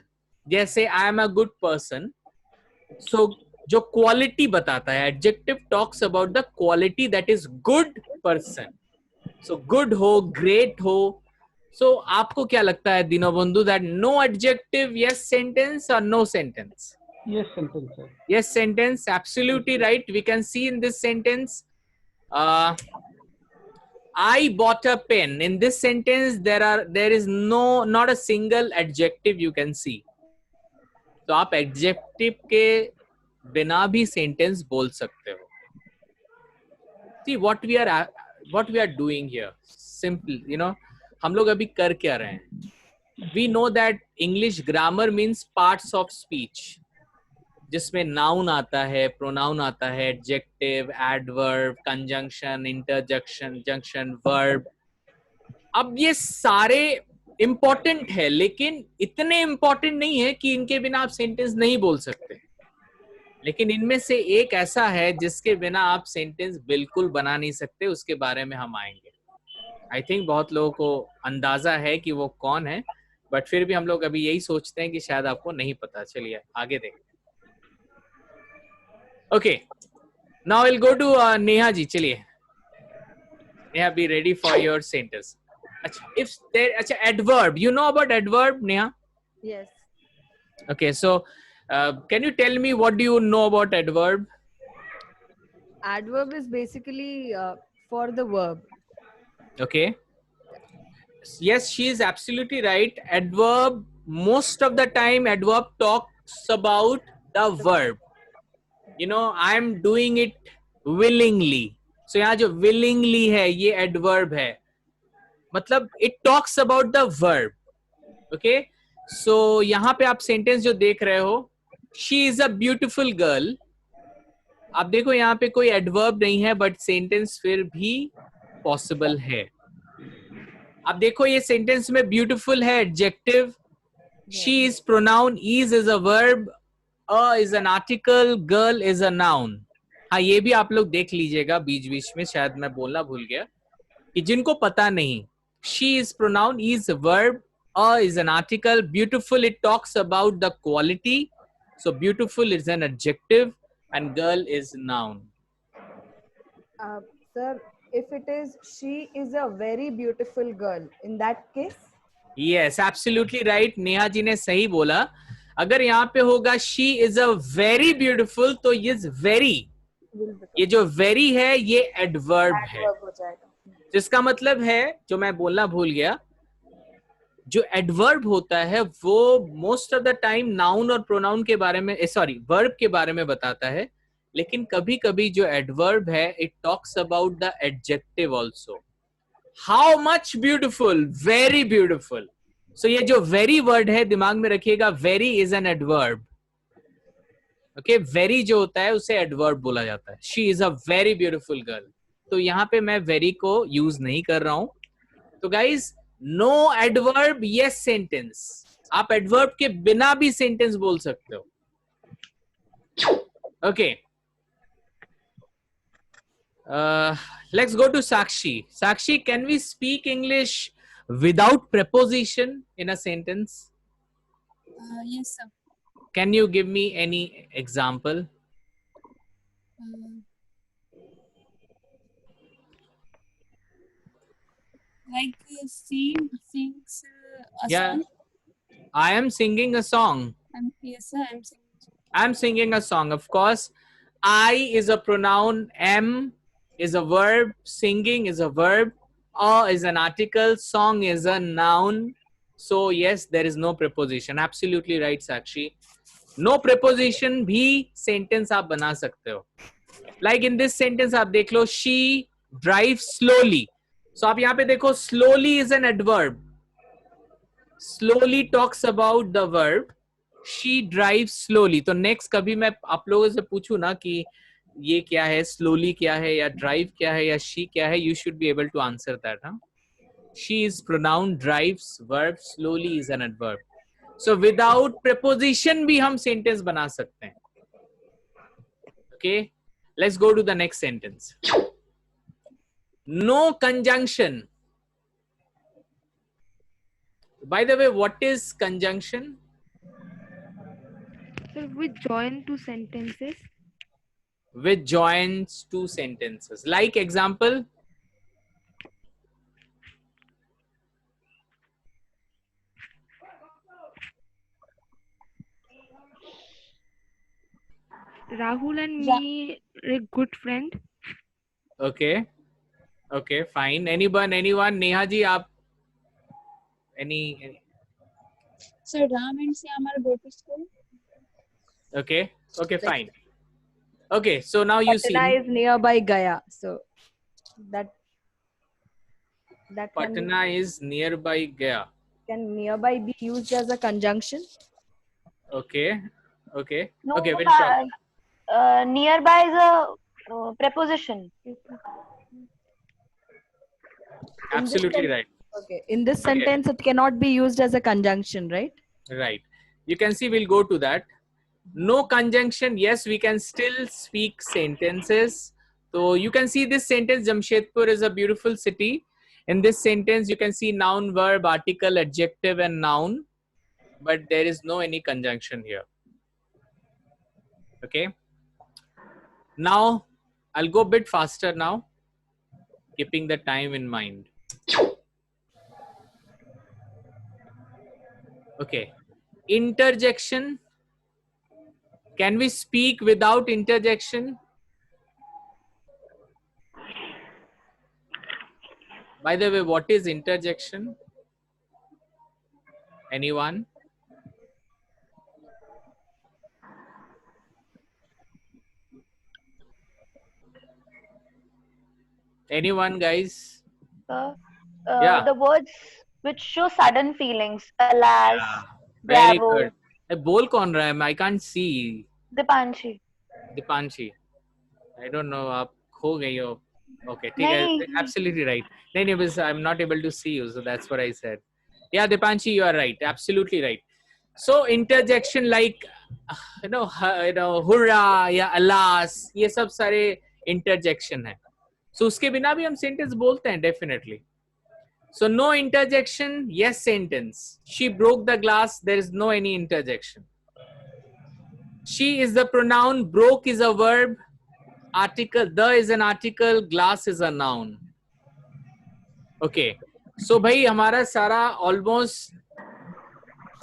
जैसे I am a good person. So जो quality बताता है, adjective talks about the quality that is good person. So good हो, great हो. So आपको क्या लगता है Deenbandhu, that no adjective yes sentence or no sentence? Yes sentence, sir. Yes sentence, absolutely right. We can see in this sentence, I bought a pen. In this sentence, there is not a single adjective you can see. तो आप adjective के बिना भी sentence बोल सकते हो. See what we are doing here. Simple, हम लोग अभी कर क्या रहे हैं? We know that English grammar means parts of speech, जिसमें noun आता है, pronoun आता है, adjective, adverb, conjunction, interjection, junction, verb. अब ये सारे important है, लेकिन इतने important नहीं है कि इनके बिना आप sentence नहीं बोल सकते. लेकिन इनमें से एक ऐसा है जिसके बिना आप sentence बिल्कुल बना नहीं सकते. उसके बारे में हम आएंगे. आई थिंक बहुत लोगों को अंदाजा है कि वो कौन है, बट फिर भी हम लोग अभी यही सोचते हैं कि शायद आपको नहीं पता. चलिए आगे देखते हैं. Okay, now will go to Neha ji. चलिए Neha, be ready for your sentence. अच्छा, adverb, you know about adverb Neha? Yes. Okay, so can you tell me what do you know about adverb? Adverb is basically for the verb. Okay. Yes, she is absolutely right. Adverb, most of the time, adverb talks about the verb. I am doing it willingly. So यहाँ जो willingly है, ये adverb है. मतलब it talks about the verb. Okay. So यहाँ पे आप sentence जो देख रहे हो, she is a beautiful girl. आप देखो यहाँ पे कोई adverb नहीं है, but sentence फिर भी possible है. आप देखो ये sentence में beautiful है adjective, she is pronoun, is a verb, a is an article, girl is a noun. हाँ, ये भी आप लोग देख लीजिएगा बीच बीच में, शायद मैं बोलना भूल गया कि जिनको पता नहीं, she is pronoun, is a verb, a is an article, beautiful it talks about the quality, so beautiful is an adjective and girl is noun. Sir, if it is she is a very beautiful girl, in that case? Yes, absolutely right. Neha ji ने सही बोला. अगर यहाँ पे होगा she is a very beautiful, तो is very, ये जो वेरी है ये एडवर्ब है, Adverb हो जाएगा. जिसका मतलब है, जो मैं बोलना भूल गया, जो एडवर्ब होता है वो most of the time noun और प्रोनाउन के बारे में, सॉरी वर्ब के बारे में बताता है, लेकिन कभी कभी जो एडवर्ब है it talks about the adjective also. How much beautiful, very beautiful. So ये जो वेरी वर्ड है दिमाग में रखिएगा, very is an adverb. Okay, very जो होता है उसे एडवर्ब बोला जाता है. She is a very beautiful girl. तो यहाँ पे मैं वेरी को यूज नहीं कर रहा हूं. तो guys, no adverb yes sentence. आप एडवर्ब के बिना भी सेंटेंस बोल सकते हो. Okay, let's go to Sakshi. Sakshi, can we speak English without preposition in a sentence? Yes, sir. Can you give me any example? Like she sings a Yeah, song. I am singing a song. Yes, sir. I'm singing. I'm singing a song. Of course, I is a pronoun, am is a verb, singing is a verb, a is an article, song is a noun. So yes, there is no preposition. Absolutely right, Sakshi. No preposition भी sentence आप बना सकते हो. Like in this sentence आप देख लो, she drives slowly. So आप यहाँ पे देखो, slowly is an adverb. Slowly talks about the verb. She drives slowly. तो next कभी मैं आप लोगों से पूछूं ना कि ये क्या है, slowly क्या है, या drive क्या है, या she क्या है, you should be able to answer that. Huh? She is pronoun, drives, verb, slowly is an adverb. So without preposition भी हम sentence बना सकते हैं. Okay, let's go to the next sentence. No conjunction. By the way, what is conjunction? So we join two sentences. Which joins two sentences. Like example. Rahul and me are a good friend. Okay. Okay, fine. Anyone? Neha ji, aap any? So Ram and Syamar go to school. Okay. Okay, fine. Okay, so now you see. Patna is nearby Gaya, so that Patna is nearby Gaya. can nearby be used as a conjunction? Okay. Okay. No, Okay, we'll talk. Nearby is a preposition. Absolutely right. Okay, in this Okay. sentence it cannot be used as a conjunction, right? Right. You can see we'll go to that. No conjunction. Yes, we can still speak sentences. So you can see this sentence, Jamshedpur is a beautiful city. In this sentence, you can see noun, verb, article, adjective, and noun. But there is no any conjunction here. Okay. Now, I'll go a bit faster now, keeping the time in mind. Okay. Interjection. Can we speak without interjection? By the way, what is interjection? Anyone? Anyone, guys? Yeah. The words which show sudden feelings. Alas, Very bravo, good. बोल कौन रहा है? I can't see. Dipanshi. Dipanshi. I don't know. आप खो गई हो. Okay, ठीक है. नहीं. Absolutely right. नहीं, because I'm not able to see you, so that's what I said. Yeah, Dipanshi, you are right. Absolutely right. So interjection like, hurrah या alas, ये सब सारे interjection है. So उसके बिना भी हम sentence बोलते हैं definitely. So no interjection, yes sentence. She broke the glass, there is no any interjection. She is the pronoun, broke is a verb, article, the is an article, glass is a noun. Okay. So भाई हमारा सारा almost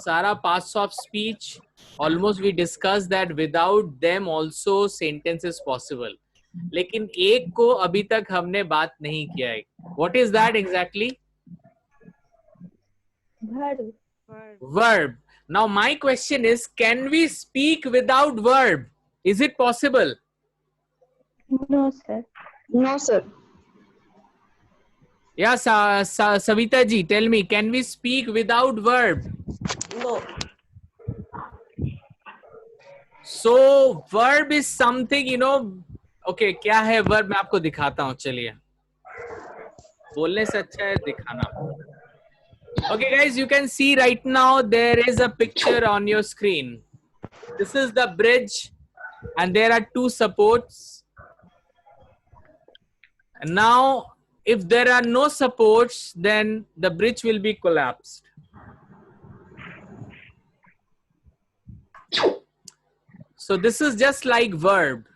सारा parts of speech almost we discuss that without them also sentence is possible, लेकिन एक को अभी तक हमने बात नहीं किया है. What is that exactly? Verb. Now my question is, can we speak without verb? Is it possible? No, sir. No, sir. Yeah, Savita ji, tell me, can we speak without verb? No. So verb is something, you know. Okay, क्या है verb? मैं आपको दिखाता हूँ. चलिए, बोलने से अच्छा है दिखाना. Okay guys, you can see right now there is a picture on your screen. This is the bridge and there are two supports. And now if there are no supports, then the bridge will be collapsed. So this is just like verb.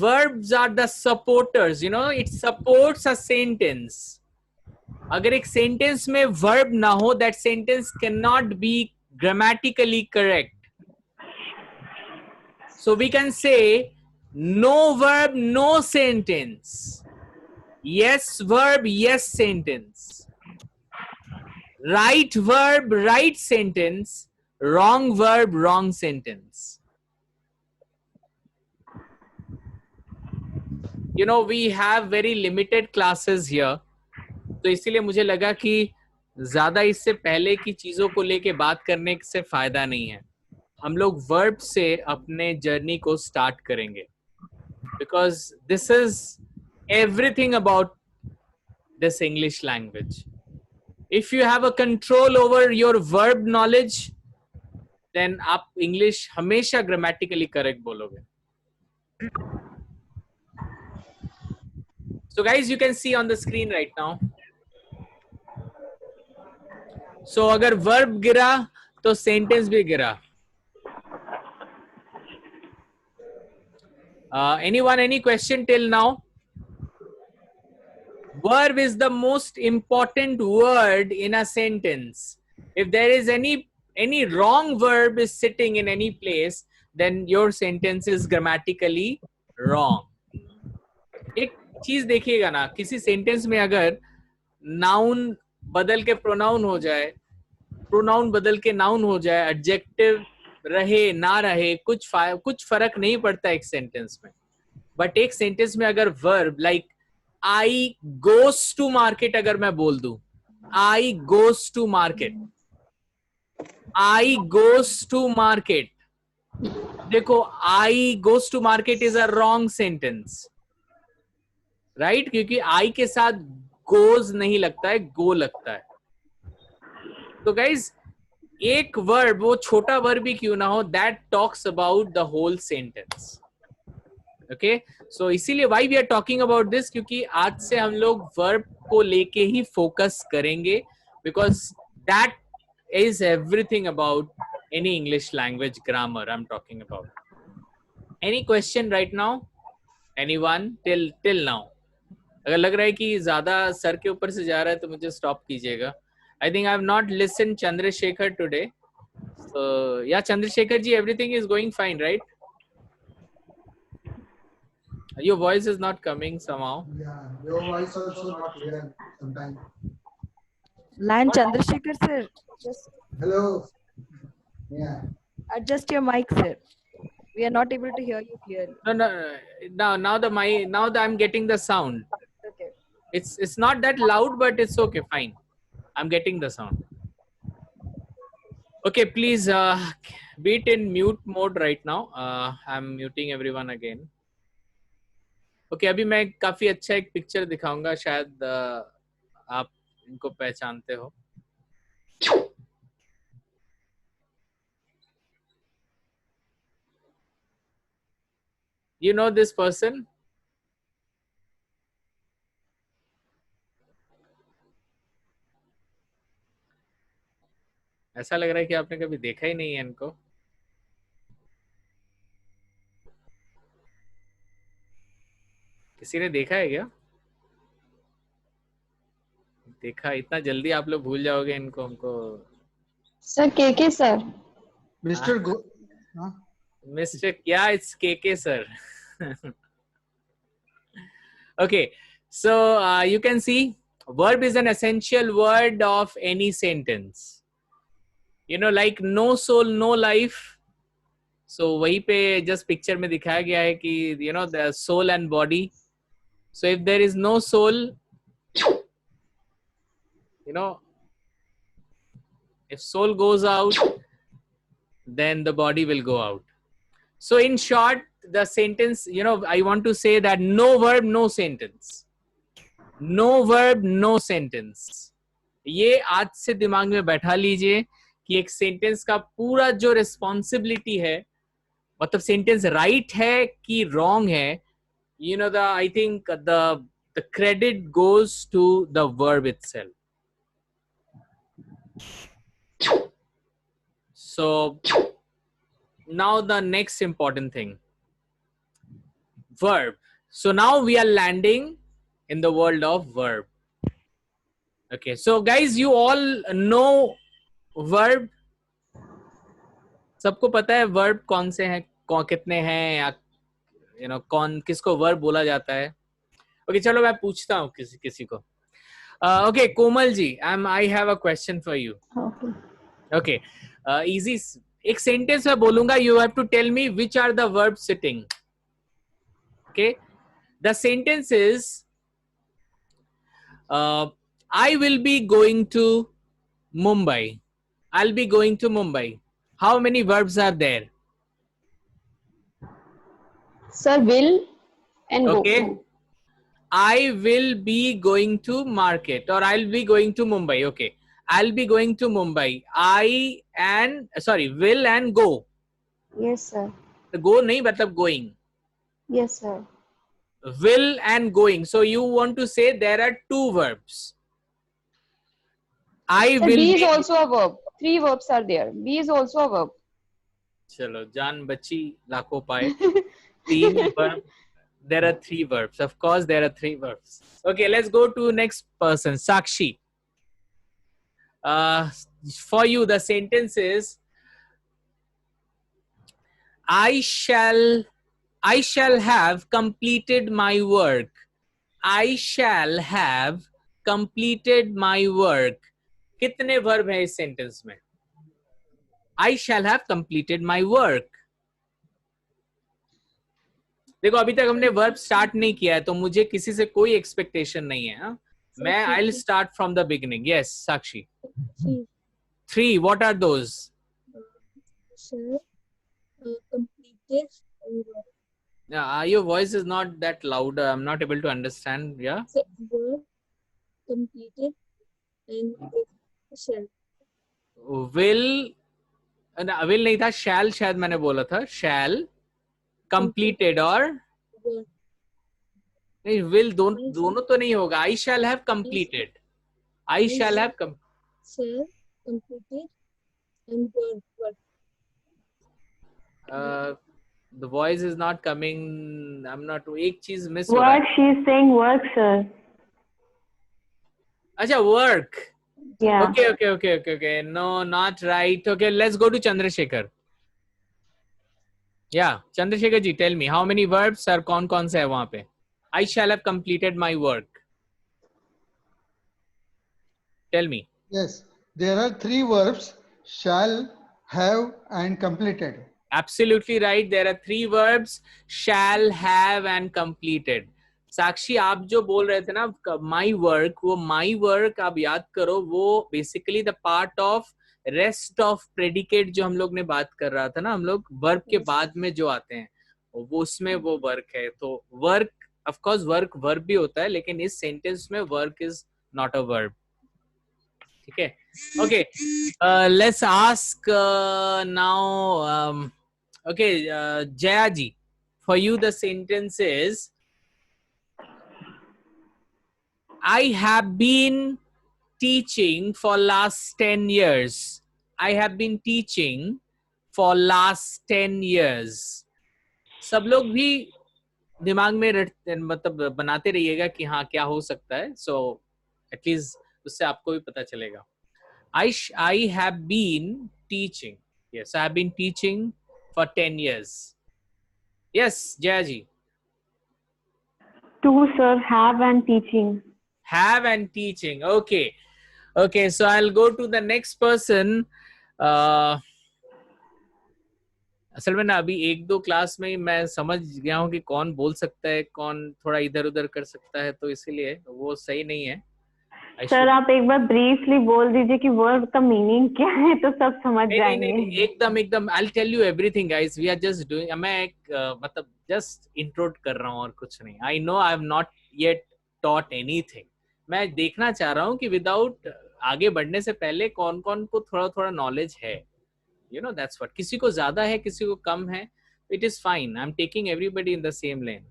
Verbs are the supporters, you know, it supports a sentence. अगर एक sentence में verb ना हो, that sentence can not be grammatically correct. So we can say no verb no sentence, yes verb yes sentence, right verb right sentence, wrong verb wrong sentence. You know, we have very limited classes here. तो इसीलिए मुझे लगा कि ज्यादा इससे पहले की चीजों को लेके बात करने से फायदा नहीं है. हम लोग वर्ब से अपने जर्नी को स्टार्ट करेंगे, because this is everything about this English language. If you have a control over your verb knowledge, then आप इंग्लिश हमेशा ग्रामेटिकली करेक्ट बोलोगे. So guys, you can see on the screen right now. So अगर verb गिरा तो sentence भी गिरा. Anyone, any question till now? Verb is the most important word in a sentence. If there is any wrong verb is sitting in any place, then your sentence is grammatically wrong. एक चीज देखिएगा ना, किसी sentence में अगर noun बदल के pronoun हो जाए, प्रोनाउन बदल के नाउन हो जाए, एडजेक्टिव रहे ना रहे, कुछ फर्क नहीं पड़ता एक सेंटेंस में. बट एक सेंटेंस में अगर verb like I goes to market अगर मैं बोल दूं, I goes to market, I goes to market, देखो I goes to market is a wrong sentence, right? क्योंकि आई के साथ गोज नहीं लगता है, गो लगता है. तो गाइज एक वर्ब, वो छोटा वर्ब ही क्यों ना हो, that talks about the whole sentence. Okay, so इसीलिए why we are talking about this, क्योंकि आज से हम लोग वर्ब को लेके ही फोकस करेंगे, because that is everything about any English language grammar I am talking about. Any question right now? Anyone till now? अगर लग रहा है कि ज्यादा सर के ऊपर से जा रहा है तो मुझे स्टॉप कीजिएगा. I think I have not listen Chandrashekhar today. So yeah Chandrashekhar ji, everything is going fine, right? Your voice is not coming somehow. Yeah, your voice also not clear sometimes. Lan Chandrasekhar sir, just Hello. Yeah. adjust your mic, sir. We are not able to hear you clearly. Now I'm getting the sound. Okay. It's not that loud, but it's okay, fine. I'm getting the sound. Okay, please be it in mute mode right now. I'm muting everyone again. Okay, अभी मैं काफी अच्छा एक picture दिखाऊंगा, शायद आप इनको पहचानते हो. You know this person? ऐसा लग रहा है कि आपने कभी देखा ही नहीं है इनको. किसी ने देखा है क्या? देखा? इतना जल्दी आप लोग भूल जाओगे इनको? हमको Sir, KK sir. Mr. Go. Huh? Mr. Yeah, it's KK sir. Okay, so you can see verb is an essential word of any sentence. You know, like no soul, no life. So वहीं पे just picture में दिखाया गया है कि you know the soul and body. So if there is no soul, you know, if soul goes out, then the body will go out. So in short, the sentence, you know, I want to say that no verb, no sentence. No verb, no sentence. ये आज से दिमाग में बैठा लीजिए कि एक sentence का पूरा जो रिस्पॉन्सिबिलिटी है, मतलब सेंटेंस राइट है कि रॉन्ग है, you know, I think the credit goes to the verb itself. So now the next important thing, verb. So now we are landing in the world of verb. Okay, so guys, you all know verb. सबको पता है verb कौन से हैं, कितने हैं, या you know कौन किसको verb बोला जाता है. Okay, चलो मैं पूछता हूँ किसी को. Okay, Komal ji, I have a question for you. Okay, easy. एक sentence मैं बोलूँगा, you have to tell me which are the verbs sitting. Okay, the sentence is I will be going to Mumbai. I'll be going to Mumbai. How many verbs are there? Sir, will and go. Okay. I will be going to market, or I'll be going to Mumbai. Okay. I'll be going to Mumbai. Will and go. Yes, sir. Go nahi matlab going. Yes, sir. Will and going. So you want to say there are two verbs. I Sir, will be is be... also a verb. 3 verbs are there. Be is also a verb. Chalo, jaan bachi lakho paye. 3 verb. There are 3 verbs. Of course, there are 3 verbs. Okay, let's go to next person. Sakshi. For you, the sentence is I shall have completed my work. I shall have completed my work. कितने verb हैं इस sentence में? I shall have completed my work. देखो अभी तक हमने verb start नहीं किया है, तो मुझे किसी से कोई expectation नहीं है. हाँ? मैं I'll start from the beginning. Yes, Sakshi. 3. What are those? Sir, completed. Your voice is not that loud. I'm not able to understand. Yeah. Verb, completed, and shall. Will नहीं था, shall शायद मैंने बोला था. Shall, completed और नहीं, will दोनों तो नहीं होगा. I shall have completed. I shall have Shall, completed, and verb. The voice is not coming. I'm not. एक चीज miss हो रहा है. Work, she's saying work, sir. अच्छा, work. Yeah. Okay. No, not right. Okay, let's go to Chandrasekhar. Yeah, Chandrasekhar ji, tell me how many verbs are कौन से है वहाँ पे? I shall have completed my work. Tell me. Yes, there are 3 verbs: shall, have, and completed. Absolutely right. There are 3 verbs: shall, have, and completed. साक्षी, आप जो बोल रहे थे ना my work, वो my work आप याद करो, वो basically the part of rest of predicate जो हम लोग ने बात कर रहा था ना, हम लोग verb के बाद में जो आते हैं वो उसमें वो work है. तो work, of course work verb भी होता है, लेकिन इस sentence में work is not a verb. ठीक है? Okay, let's ask now. Okay, Jaya ji, for you the sentence is I have been teaching for last 10 years. I have been teaching for last 10 years. सब लोग भी दिमाग में मतलब बनाते रहिएगा कि हाँ क्या हो सकता है. So at least उससे आपको भी पता चलेगा. I have been teaching. Yes, I have been teaching for 10 years. Yes, Jayaji. Two, sir. Have and teaching. Have and teaching. Okay. Okay, so I'll go to the next person. असल में ना अभी एक दो क्लास में ही मैं समझ गया हूँ कि कौन बोल सकता है, कौन थोड़ा इधर उधर कर सकता है, तो इसीलिए वो सही नहीं है. सर आप एक बार ब्रीफली बोल दीजिए कि वर्ड का मीनिंग क्या है तो सब समझ जाएंगे. नहीं, एकदम I'll tell you everything guys. We are just doing, मैं एक मतलब just intro कर रहा हूँ और कुछ नहीं. I know I have not yet taught anything. मैं देखना चाह रहा हूँ कि विदाउट आगे बढ़ने से पहले कौन कौन को थोड़ा थोड़ा नॉलेज है. You know, that's what. किसी को ज्यादा है, किसी को कम है. It is fine. I'm taking everybody in the same lane.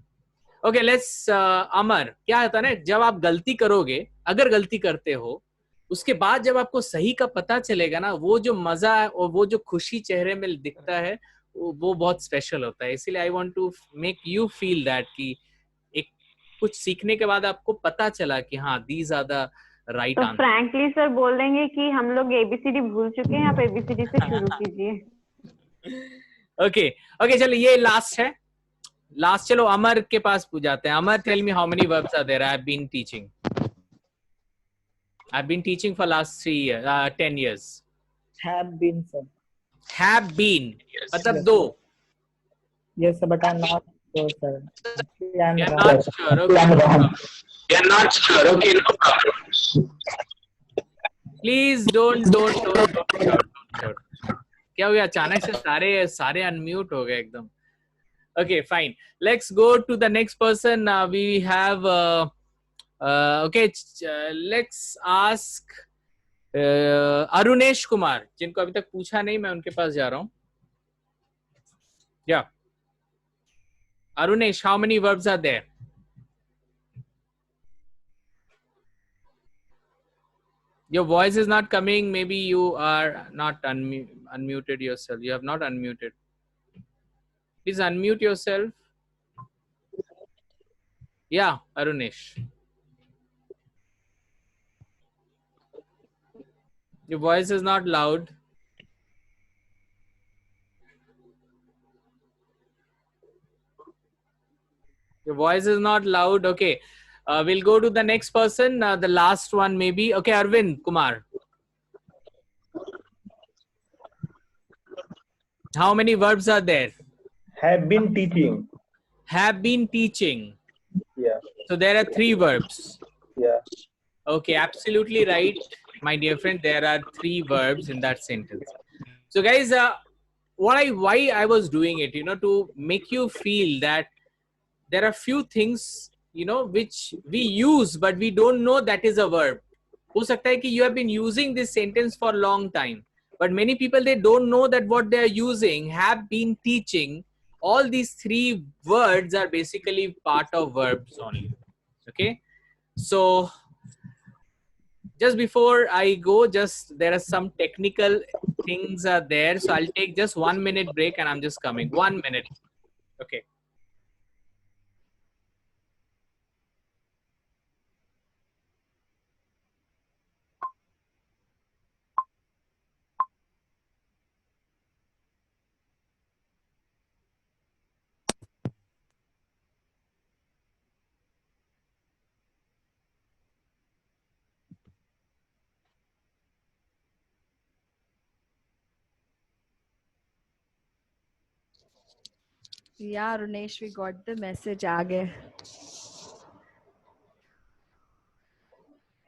Okay, let's अमर, क्या होता है ना, जब आप गलती करोगे, अगर गलती करते हो, उसके बाद जब आपको सही का पता चलेगा ना, वो जो मजा और वो जो खुशी चेहरे में दिखता है, वो बहुत स्पेशल होता है. इसीलिए I want to make you feel that कि एक कुछ सीखने के बाद आपको पता चला कि हाँ, these are the right answer. Frankly sir बोल देंगे कि हम लोग एबीसीडी भूल चुके हैं, आप एबीसीडी से शुरू कीजिए. ओके ओके, चलो ये लास्ट है. लास्ट, चलो अमर के पास जाते हैं. Amar, tell me how many verbs are there. I have been teaching. I've been teaching for last 10 years. Have been, sir. Have been. मतलब Yes, दो. Yes, sir, but I'm not sure, sir. I'm You're wrong. not sure. Okay. You're not sure. Okay, no problem. Please don't. क्या हो गया अचानक से? सारे unmute हो गए एकदम. Okay, fine. Let's go to the next person. We have okay, let's ask Arunesh Kumar, जिनको अभी तक पूछा नहीं, मैं उनके पास जा रहा हूँ. Yeah, Arunesh, how many verbs are there? Your voice is not coming. Maybe you are not unmuted yourself. You have not unmuted. Please unmute yourself. Yeah, Arunesh. Your voice is not loud. Your voice is not loud. Okay. We'll go to the next person. The last one maybe. Okay, Arvind Kumar. How many verbs are there? Have been teaching. Have been teaching. Yeah. So there are 3 verbs. Yeah. Okay, absolutely right, my dear friend. There are 3 verbs in that sentence. So guys, why I was doing it, you know, to make you feel that there are few things, you know, which we use but we don't know that is a verb. हो सकता है कि you have been using this sentence for a long time, but many people, they don't know that what they are using. Have been teaching. All these 3 words are basically part of verbs only. Okay, so just before I go, there are some technical things are there, so I'll take just 1 minute break and I'm just coming. 1 minute. Okay. Yeah, Runesh, we got the message. Aage.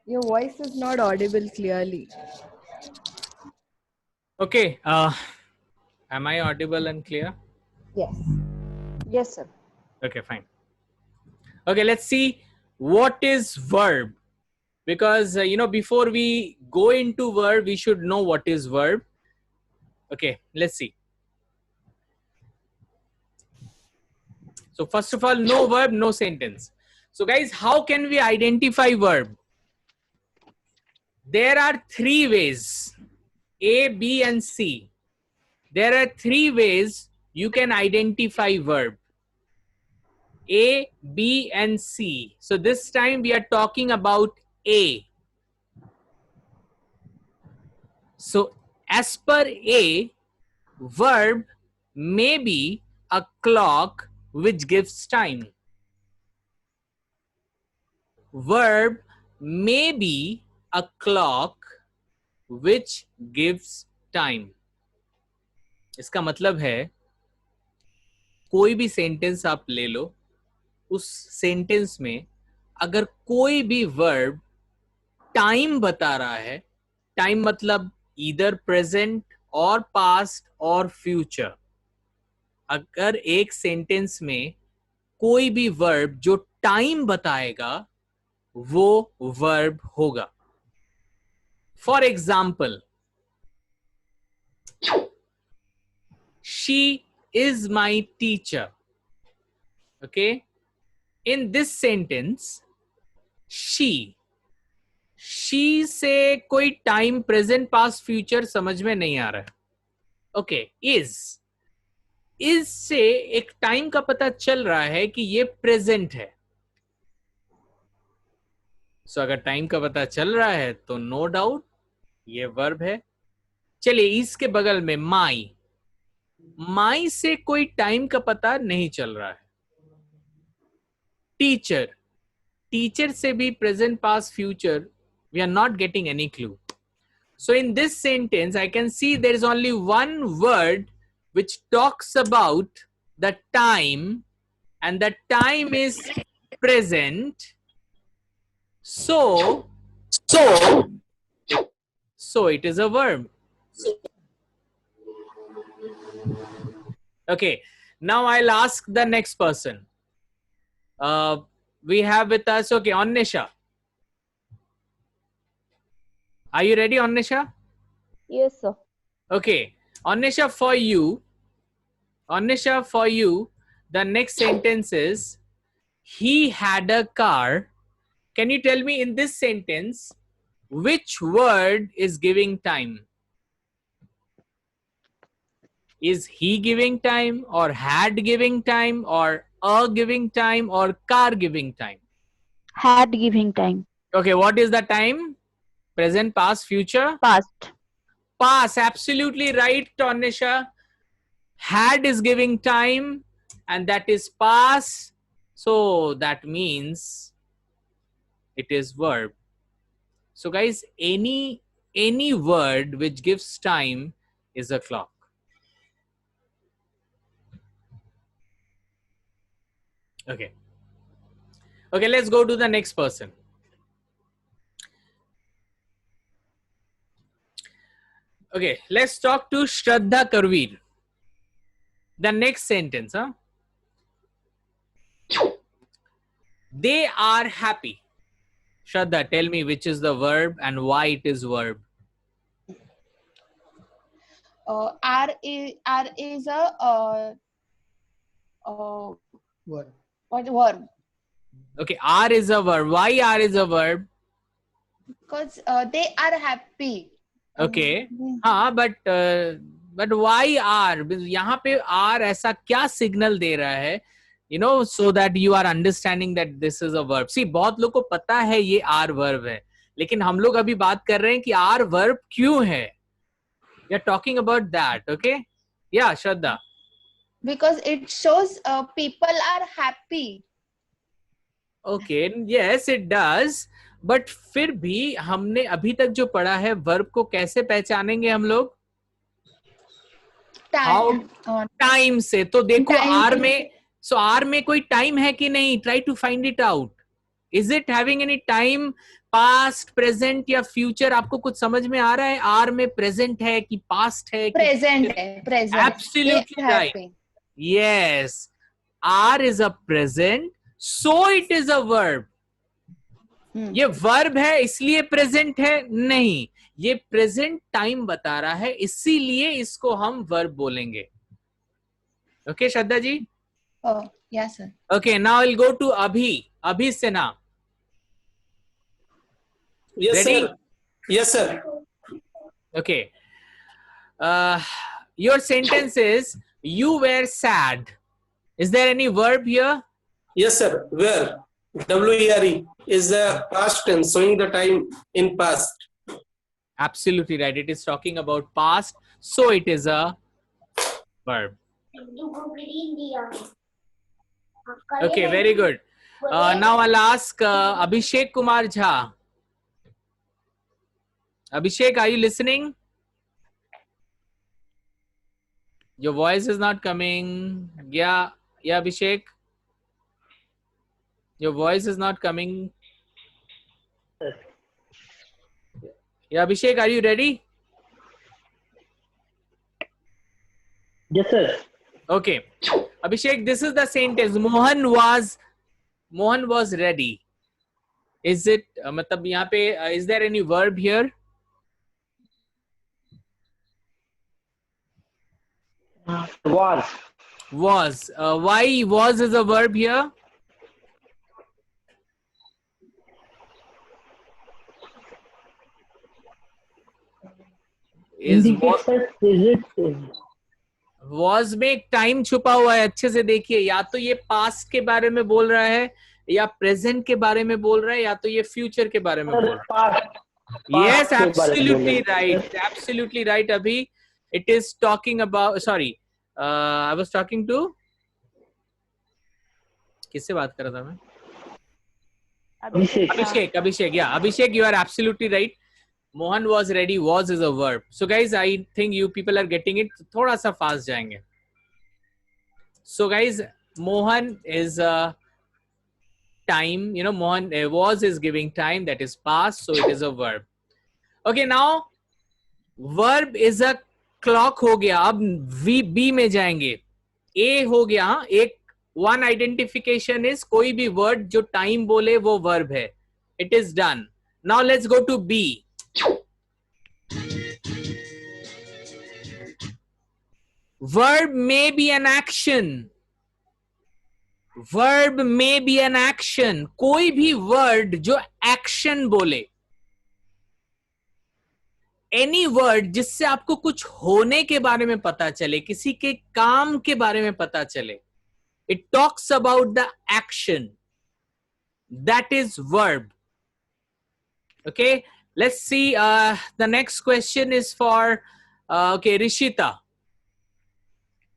Your voice is not audible clearly. Okay. Am I audible and clear? Yes. Yes, sir. Okay, fine. Okay, let's see what is verb. Because, you know, before we go into verb, we should know what is verb. Okay, let's see. So first of all, no verb, no sentence. So guys, how can we identify verb? There are 3 ways, A, B, and C. There are 3 ways you can identify verb. A, B, and C. So this time we are talking about A. So as per A, verb may be a clock which gives time. Verb may be a clock which gives time. इसका मतलब है कोई भी sentence आप ले लो, उस sentence में अगर कोई भी वर्ब टाइम बता रहा है, टाइम मतलब ईदर प्रेजेंट और पास्ट और फ्यूचर, अगर एक सेंटेंस में कोई भी वर्ब जो टाइम बताएगा वो वर्ब होगा. For example, she is my teacher. Okay, in this sentence she से कोई टाइम प्रेजेंट पास्ट फ्यूचर समझ में नहीं आ रहा है. ओके, इज से एक टाइम का पता चल रहा है कि ये प्रेजेंट है. सो अगर टाइम का पता चल रहा है तो नो डाउट ये वर्ब है. चलिए, इसके बगल में माई से कोई टाइम का पता नहीं चल रहा है. टीचर से भी present past future we are not getting any clue. So in this sentence I can see there is only one word which talks about the time, and the time is present. So it is a verb. Okay, now I'll ask the next person. We have with us, okay, Annisha. Are you ready, Annisha? Yes, sir. Okay, Annisha, for you, the next sentence is, he had a car. Can you tell me in this sentence, which word is giving time? Is he giving time, or had giving time, or a giving time, or car giving time? Had giving time. Okay, what is the time? Present, past, future? Past. Past, absolutely right, Tanisha. Had is giving time, and that is past. So that means it is verb. So guys, any word which gives time is a clock. Okay. Okay, let's go to the next person. Okay, let's talk to Shraddha Karveer. The next sentence, huh? They are happy. Shraddha, tell me which is the verb and why it is verb. R is a Verb. what verb? Okay, R is a verb. Why R is a verb? Because they are happy. Okay, हाँ, but why R? यहाँ पे R ऐसा क्या signal दे रहा है? You know, so that you are understanding that this is a verb. See, बहुत लोग को पता है ये R verb है, लेकिन हम लोग अभी बात कर रहे हैं कि R verb क्यों है? We are talking about that, okay? Yeah, Shraddha. Because it shows people are happy. Okay, yes, it does. But फिर भी हमने अभी तक जो पढ़ा है वर्ब को कैसे पहचानेंगे हम लोग? टाइम से. तो देखो आर में, सो आर में कोई टाइम है कि नहीं? Try to find it out. Is it having any time, past, present या फ्यूचर? आपको कुछ समझ में आ रहा है? आर में प्रेजेंट है कि पास्ट है? प्रेजेंट है. Present. Absolutely right. Yes, are is a present, so it is a verb. ये वर्ब है इसलिए प्रेजेंट है? नहीं, ये प्रेजेंट टाइम बता रहा है, इसीलिए इसको हम वर्ब बोलेंगे. Okay Shraddha ji? Yes sir. Okay, now I will go to Abhi Sinha. Yes, sir. Yes, sir. Okay. Your sentence is, you were sad. Is there any verb here? Yes, sir. Were. W-E-R-E is the past tense, showing the time in past. Absolutely right. It is talking about past, so it is a verb. Okay, very good. Now I'll ask Abhishek Kumar Jha. Abhishek, are you listening? Your voice is not coming. Yeah, Abhishek. Your voice is not coming. Yeah, Abhishek, are you ready? Yes, sir. Okay. Abhishek, this is the sentence. Mohan was ready. Is it, matlab yahan pe, is there any verb here? Was. Was. Why was is a verb here? Indicates present tense. Was में एक time छुपा हुआ है, अच्छे से देखिए, या तो ये पास्ट के बारे में बोल रहा है, या प्रेजेंट के बारे में बोल रहा है, या तो ये फ्यूचर के बारे में बोल रहा है. Yes, absolutely right. Absolutely right, Abhi. It is talking about, sorry, I was talking to, किससे बात कर रहा था मैं? Abhishek. Yeah, Abhishek, you are absolutely right. Mohan was ready. Was is a verb. So guys, I think you people are getting it. थोड़ा सा fast जाएंगे. So guys, Mohan is time. You know, Mohan was is giving time. That is past. So it is a verb. Okay, now verb is a clock हो गया. अब B में जाएंगे. A हो गया. एक one identification is कोई भी word जो time बोले वो verb है. It is done. Now let's go to B. Verb may be an action. Verb may be an action. कोई भी word जो action बोले. Any word जिससे आपको कुछ होने के बारे में पता चले, किसी के काम के बारे में पता चले. It talks about the action. That is verb. Okay. Let's see. The next question is for okay, Rishita.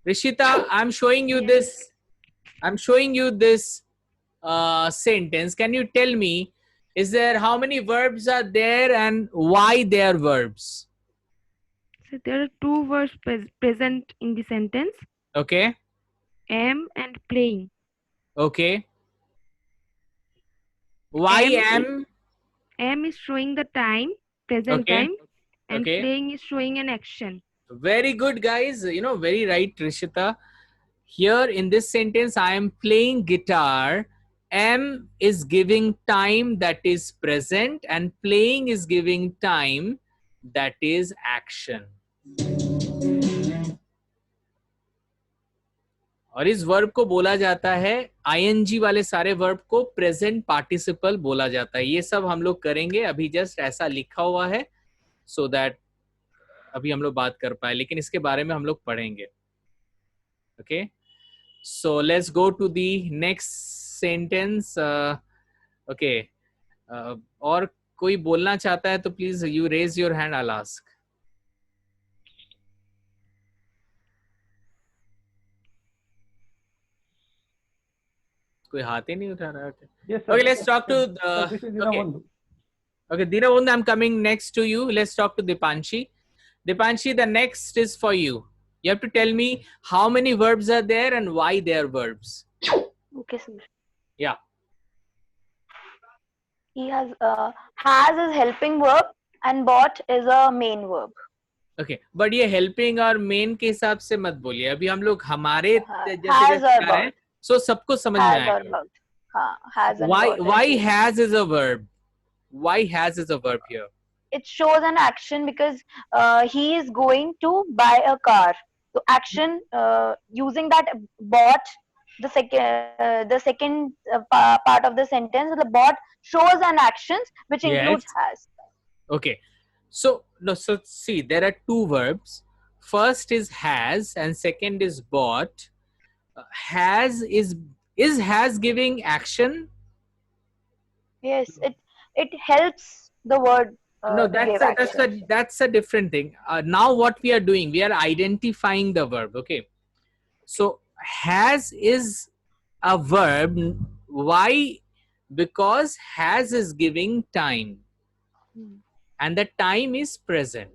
Rishita, I'm showing you this. I'm showing you this sentence. Can you tell me, is there how many verbs are there and why they are verbs? So there are two verbs present in the sentence. Okay. Am and playing. Okay. Why am? Am is showing the time, present time, and playing is showing an action. Very good, guys. You know, very right, Rishita. Here in this sentence, I am playing guitar. Am is giving time, that is present, and playing is giving time, that is action. और इस verb को बोला जाता है, ing वाले सारे verb को present participle बोला जाता है. ये सब हम लोग करेंगे, अभी जस्ट ऐसा लिखा हुआ है so that अभी हम लोग बात कर पाए, लेकिन इसके बारे में हम लोग पढ़ेंगे. Okay, so let's go to the next sentence. Okay, और कोई बोलना चाहता है तो please you raise your hand, I'll ask. कोई हाथ ही नहीं उठा रहा है. Yes, sir. Okay, let's talk to This is Dinabandhu. Okay, Dinabandhu, I'm coming next to you. Let's talk to Dipanshi. Dipanshi, the next is for you. You have to tell me how many verbs are there and why they are verbs. Okay, sir. Yeah. He has is helping verb and bought is a main verb. Okay, but ये helping और main के हिसाब से मत बोलिए. अभी हम लोग हमारे has or bought. So सबको समझ में आएगा. Has and Why has is a verb? Why has is a verb here? It shows an action because he is going to buy a car. So action using that bought, the second part of the sentence, the bought shows an actions which includes has. Okay, so see, there are two verbs. First is has and second is bought. Has is has giving action? Yes, it helps the word No, to give action. that's a different thing. Now what we are doing, we are identifying the verb. Okay. So has is a verb. Why? Because has is giving time, and the time is present.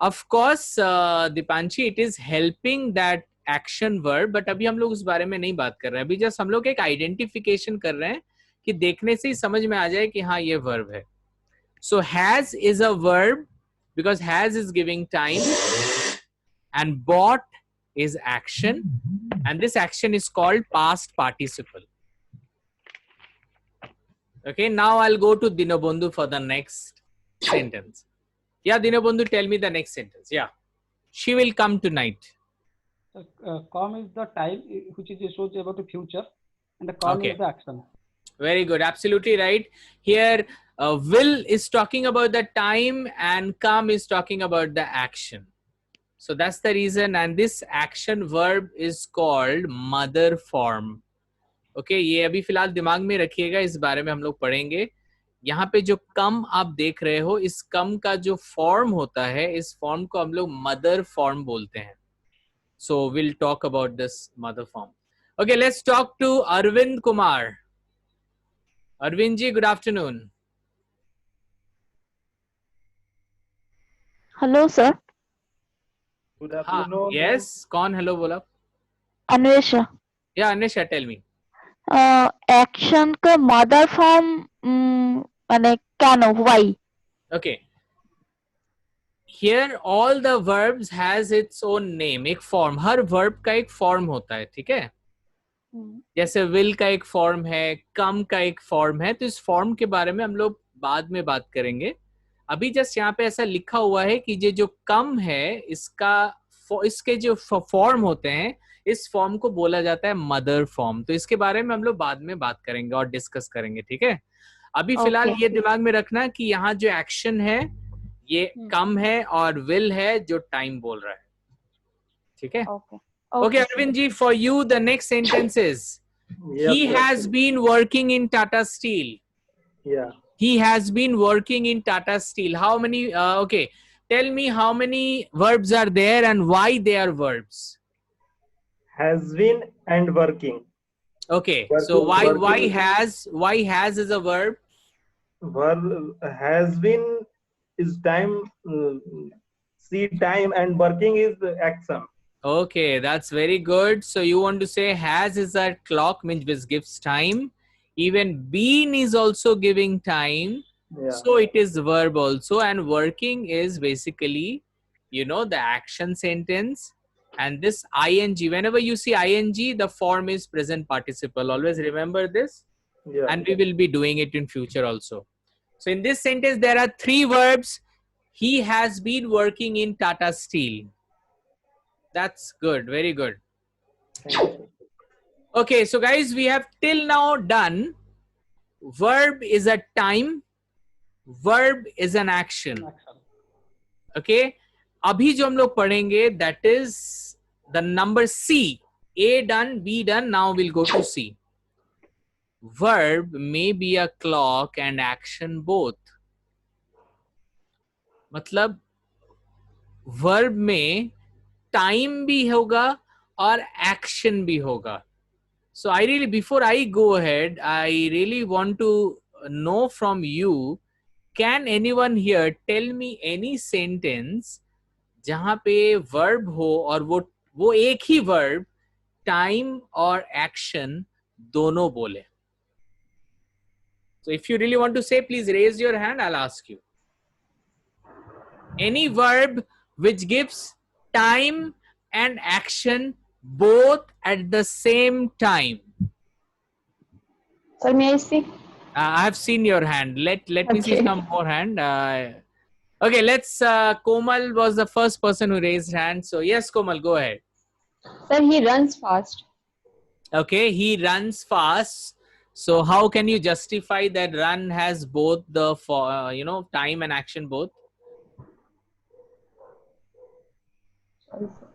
Of course, Dipanshi, it is helping that action verb, but अभी हम लोग उस बारे में नहीं बात कर रहे हैं. अभी जस्ट हम लोग एक आइडेंटिफिकेशन कर रहे हैं कि देखने से ही समझ में आ जाए कि हाँ ये वर्ब है. So has is a verb because has is giving time, and bought is action, and this action is called past participle. Okay, now I'll go to Dinobandhu for the next sentence. Yeah, Dinobandhu, tell me the next sentence. Yeah, she will come tonight. Come is the time which is shows about the future, and the come is the action. Very good, absolutely right. Here, will is talking about the time, and come is talking about the action. So that's the reason, and this action verb is called mother form. Okay, ये अभी फिलहाल दिमाग में रखिएगा, इस बारे में हम लोग पढ़ेंगे. यहाँ पे जो कम आप देख रहे हो, इस कम का जो फॉर्म होता है, इस फॉर्म को हम लोग मदर फॉर्म बोलते हैं. So we'll talk about this mother form. Okay, let's talk to Arvind Kumar. Arvind ji, good afternoon. Hello, sir. Good afternoon. Yes, कौन hello बोला? Anvesha. Yeah, Anisha, tell me. Action का mother form माने क्या why? Okay. Here all the verbs has its own name. एक form, हर verb का एक form होता है, ठीक है? जैसे will का एक form है, come का एक form है, तो इस form के बारे में हम लोग बाद में बात करेंगे. अभी जस्ट यहाँ पे ऐसा लिखा हुआ है कि ये जो come है, इसके जो form होते हैं, इस फॉर्म को बोला जाता है मदर फॉर्म. तो इसके बारे में हम लोग बाद में बात करेंगे और डिस्कस करेंगे, ठीक है? अभी फिलहाल ये दिमाग में रखना कि यहाँ जो एक्शन है ये कम है और विल है जो टाइम बोल रहा है, ठीक है? Okay, Arvind ji, for you the next sentence is he has been working in Tata Steel. Yeah. He has been working in Tata Steel. How many? Okay, tell me how many verbs are there and why they are verbs. Has been and working. Okay, Working, so why working. why has is a verb? Verb has been is time. See time, and working is action. Okay, that's very good. So you want to say has is a clock, means which gives time. Even been is also giving time. Yeah. So it is verb also, and working is basically, you know, the action sentence. And this ing, whenever you see ing, the form is present participle. Always remember this. Yeah. And we will be doing it in future also. So in this sentence, there are three verbs. He has been working in Tata Steel. That's good. Very good. Okay, so guys, we have till now done verb is a time, verb is an action. Okay, अभी जो हम लोग पढ़ेंगे, that is the number C. A done, B done. Now we'll go to C. Verb may be a clock and action both. मतलब verb में time भी होगा और action भी होगा. So I really, before I go ahead, I really want to know from you, can anyone here tell me any sentence जहाँ पे verb हो और वो एक ही verb time और action दोनों बोले? So if you really want to say, please raise your hand. I'll ask you. Any verb which gives time and action both at the same time. Sir, may I see? I have seen your hand. Let me see some more hand. Okay, let's. Komal was the first person who raised hand. So yes, Komal, go ahead. Sir, he runs fast. Okay, he runs fast. So how can you justify that run has both the time and action both?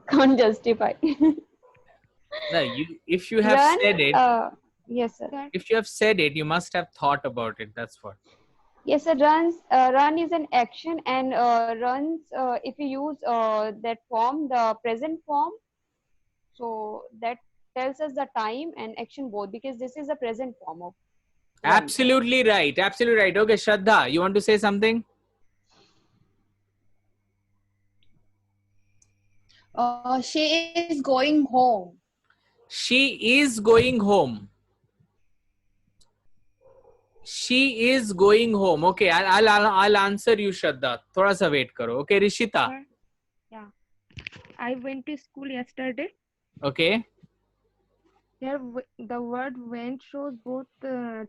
Can't justify. No, if you have said it. Yes, sir. If you have said it, you must have thought about it. That's what. Yes, sir. Run is an action, and runs. If you use that form, the present form, so that tells us the time and action both, because this is the present form of run. Absolutely right. Absolutely right. Okay, Shraddha, you want to say something? She is going home. She is going home. She is going home. Okay, I'll answer you, Shraddha. थोड़ा सा wait करो. Okay, Rishita. Sir, yeah. I went to school yesterday. Okay. Here, the word went shows both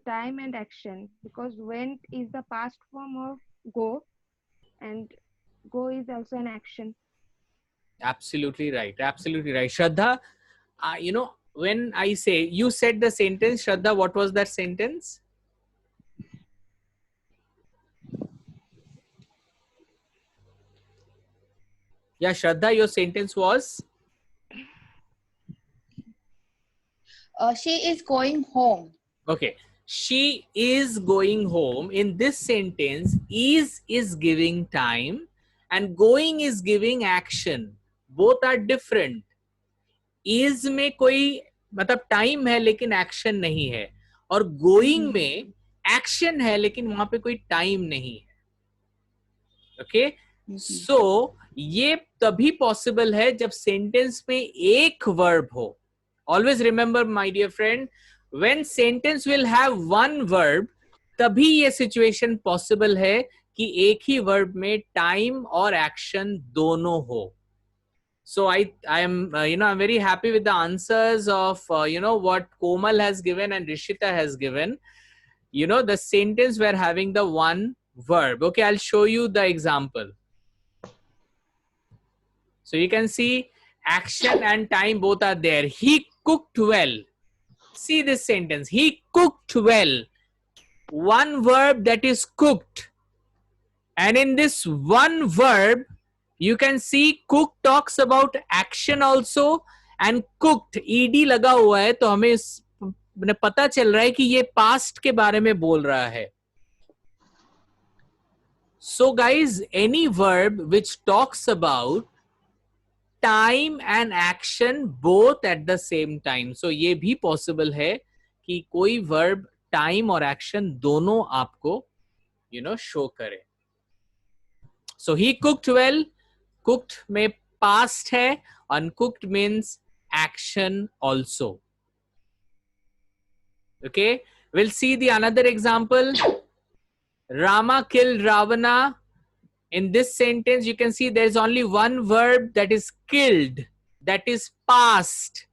time and action, because went is the past form of go, and go is also an action. Absolutely right. Absolutely right. Shraddha, you know, when I say, you said the sentence, Shraddha, what was that sentence? Yeah, Shraddha, your sentence was? She is going home. Okay. She is going home. In this sentence, is giving time and going is giving action. Both are different. Is में कोई मतलब time है लेकिन action नहीं है, और going में action है लेकिन वहां पे कोई टाइम नहीं है. ओके, सो ये तभी पॉसिबल है जब सेंटेंस में एक वर्ब हो. Always remember my dear friend, when sentence will have one verb, तभी ये सिचुएशन पॉसिबल है कि एक ही वर्ब में टाइम और एक्शन दोनों हो. So I am I'm very happy with the answers of what Komal has given and Rishita has given. The sentence we're having the one verb. Okay, I'll show you the example. So you can see action and time both are there. He cooked well. See this sentence. He cooked well. One verb, that is cooked. And in this one verb, you can see cook talks about action also, and cooked ed लगा हुआ है, तो हमें पता चल रहा है कि ये past के बारे में बोल रहा है. So guys, any verb which talks about time and action both at the same time, so ये भी possible है कि कोई verb time और action दोनों आपको show करे. So he cooked well. Cooked में past है, uncooked means action also. Okay, we'll see the another example. Rama killed Ravana. In this sentence, you can see there's only one verb, that is killed, that is past.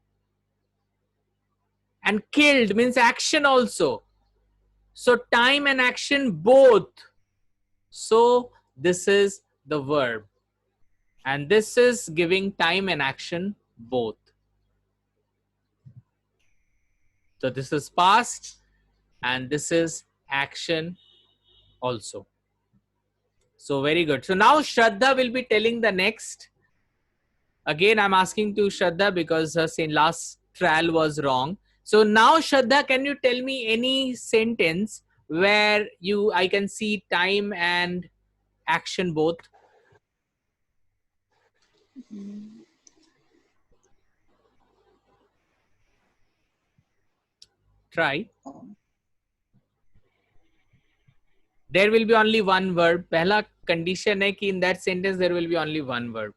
And killed means action also. So time and action both. So this is the verb. And this is giving time and action both. So this is past and this is action also. So very good. So now Shraddha will be telling the next. Again, I'm asking to Shraddha because her last trial was wrong. So now Shraddha, can you tell me any sentence where I can see time and action both? Try. There will be only one verb. पहला condition है कि in that sentence there will be only one verb.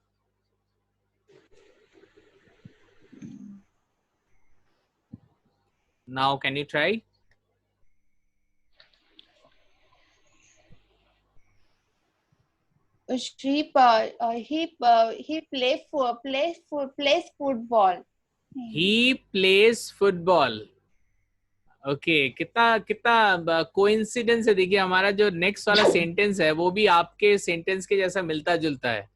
Now can you try? He plays football. He plays football. Okay, कितना coincidence है. देखिए हमारा जो next वाला sentence है वो भी आपके सेंटेंस के जैसा मिलता जुलता है.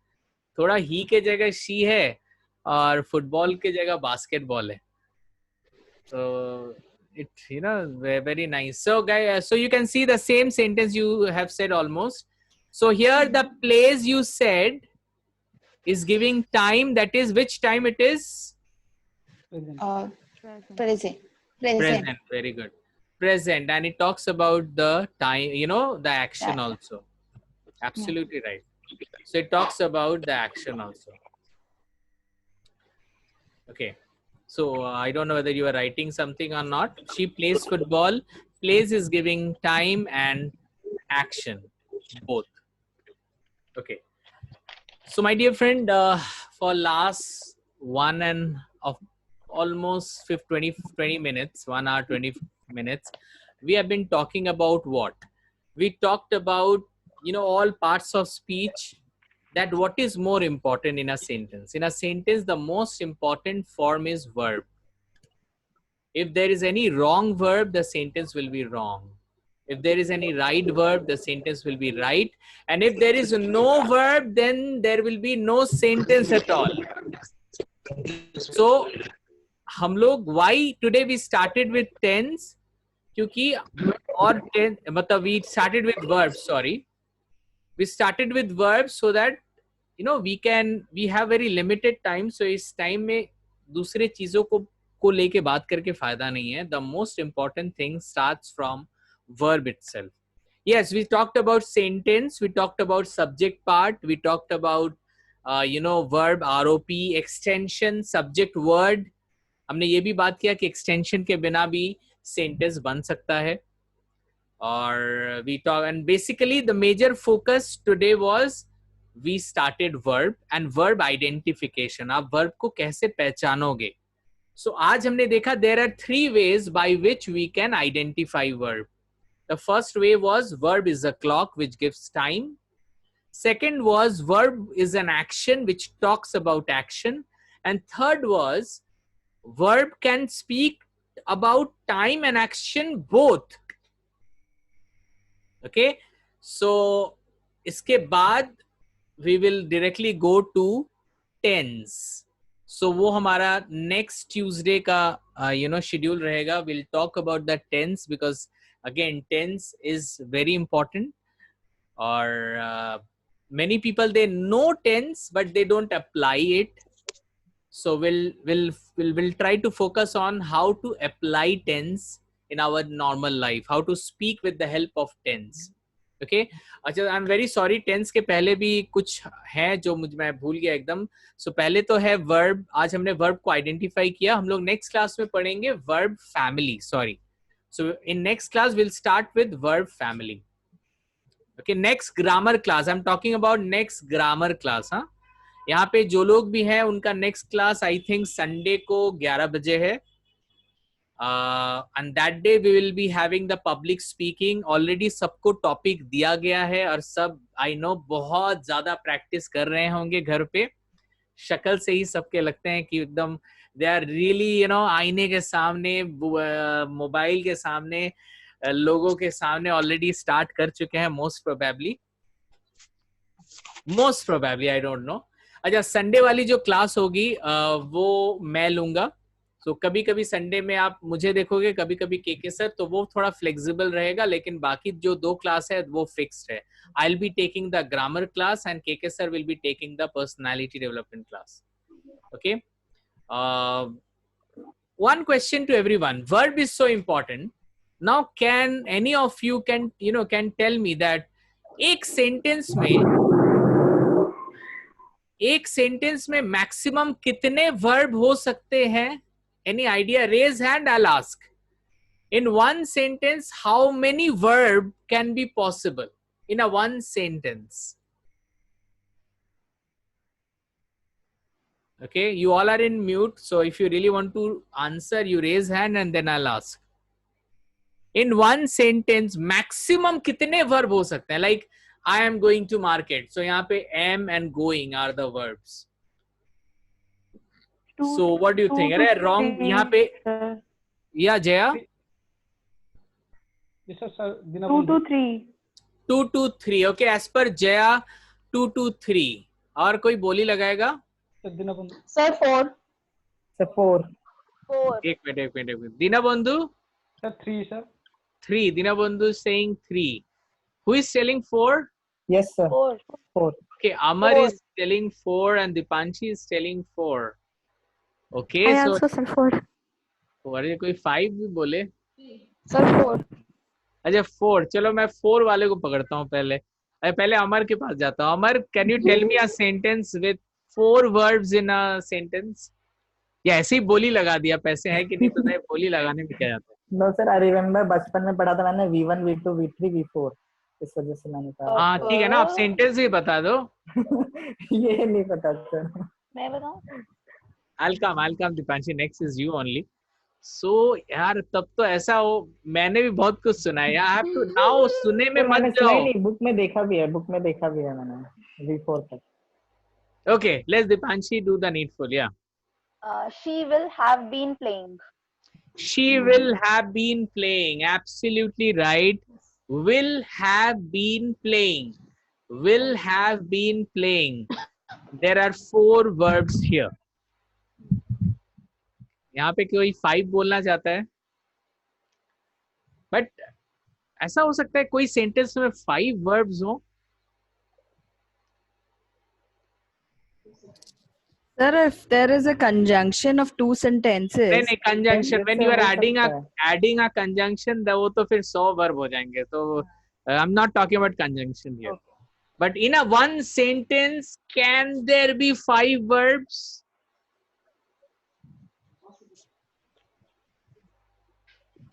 थोड़ा ही के जगह शी है और फुटबॉल के जगह बास्केटबॉल है. So it very nice. So guys, so you can see the same sentence you have said almost. So here the plays you said is giving time, that is which time it is? Present. Present. Very good. present, and it talks about the time, you know, the action also. Absolutely right. So it talks about the action also. Okay. So I don't know whether you are writing something or not. She plays football. Plays is giving time and action, both. Okay. So my dear friend, for last almost 20 minutes, 1 hour, 20 minutes, we have been talking about what? We talked about, you know, all parts of speech, that what is more important in a sentence. In a sentence, the most important form is verb. If there is any wrong verb, the sentence will be wrong. If there is any right verb, the sentence will be right. And if there is no verb, then there will be no sentence at all. So, हम लोग, why today we started with tense? क्योंकि और tense, मतलब we started with verbs, sorry. We started with verbs so that, you know, we have very limited time. So इस time में दूसरे चीजों को लेके बात करके फायदा नहीं है. The most important thing starts from verb itself. Yes, we talked about sentence, we talked about subject part, we talked about you know, verb, ROP, extension, subject, word. हमने ये भी बात किया कि extension के बिना भी sentence बन सकता है. Or we talk, and basically the major focus today was we started verb and verb identification. आप verb को कैसे पहचानोगे? So आज हमने देखा there are 3 ways by which we can identify verb. The first way was verb is a clock which gives time. Second was verb is an action which talks about action. And third was verb can speak about time and action both. Okay, so इसके बाद we will directly go to tense. So वो हमारा next Tuesday का you know, schedule रहेगा. We'll talk about the tense because again tense is very important. Or many people, they know tense but they don't apply it. So we'll try to focus on how to apply tense in our normal life, how to speak with the help of tense. Okay, अच्छा, I'm very sorry, tense के पहले भी कुछ है जो मैं भूल गया एकदम. So पहले तो है verb. आज हमने verb को identify किया. हम लोग next class में पढ़ेंगे verb family. Sorry. So in next class we'll start with verb family. Okay, next grammar class. I'm talking about next grammar class. हाँ, यहाँ पे जो लोग भी हैं उनका next class I think Sunday को 11 बजे है. And that day we will be having the public speaking. Already सबको topic दिया गया है और सब I know बहुत ज़्यादा practice कर रहे होंगे घर पे. शक्ल से ही सबके लगते हैं कि एकदम they are really, you know, आईने के सामने, मोबाइल के सामने, लोगों के सामने already start कर चुके हैं most probably I don't know. अच्छा, संडे वाली जो क्लास होगी वो मैं लूंगा. तो कभी कभी संडे में आप मुझे देखोगे, कभी कभी केके सर, तो वो थोड़ा फ्लेक्सिबल रहेगा. लेकिन बाकी जो 2 क्लास है वो फिक्स्ड है. I'll be taking the grammar class and KK sir will be taking the personality development class. Okay. One question to everyone. Verb is so important. Now, can any of you can tell me that एक sentence में maximum कितने verb हो सकते हैं? Any idea? Raise hand, I'll ask. In one sentence, how many verb can be possible in a one sentence? Okay, you all are in mute. So if you really want to answer, you raise hand and then I'll ask. In one sentence, maximum कितने verb हो सकते हैं? Like, I am going to market. So यहाँ पे am and going are the verbs. So what do you think? अरे wrong यहाँ पे, yeah, Jaya? Yes, sir. 2 to 3. 2 to 3. Okay, as per Jaya, 2 to 3. और कोई बोली लगाएगा? Sir, 4. Sir, 4. 4. एक minute. Dinabandhu? Sir, 3, sir. 3. Dinabandhu is saying 3. Who is telling 4? Yes, sir. 4. 4. Okay, Amar is telling 4 and Dipanshi is telling 4. Okay, I so also said 4. अरे कोई 5 भी बोले. Sir, 4. अच्छा 4, चलो मैं 4 वाले को पकड़ता हूँ पहले। पहले अमर के पास जाता हूँ। Amar, can you tell me a sentence with 4 verbs in a sentence? या ऐसे ही बोली लगा दिया, पैसे है कि नहीं पता है, बोली लगाने में क्या जाता है? नो सर, आई रिमेम्बर बचपन में पढ़ा था मैंने V1 V2 V3 V4, इस वजह से मैंने कहा। हाँ ठीक है ना, आप सेंटेंस ही बता दो। ये नहीं पता सर। मैं बताऊं? I'll come Dipanshi, next is you only. So यार तब तो ऐसा हो, मैंने भी बहुत कुछ सुना है यार, तो नाउ सुने में मैंने मत सुना ही जाओ। नहीं, बुक में देखा भी है मैंने V4 तक। Okay, let's Dipanshi do the needful. Yeah. She will have been playing. She will have been playing. Absolutely right. Will have been playing. Will have been playing. There are 4 verbs here. यहाँ पे कोई 5 बोलना चाहता है, but ऐसा हो सकता है कोई सेंटेंस में 5 verbs हो। Sir, if there is a conjunction of 2 sentences. नहीं conjunction, when you are adding a conjunction, वो तो फिर 100 verb हो जाएंगे, तो I'm not talking about conjunction here. But in a one sentence, can there be 5 verbs?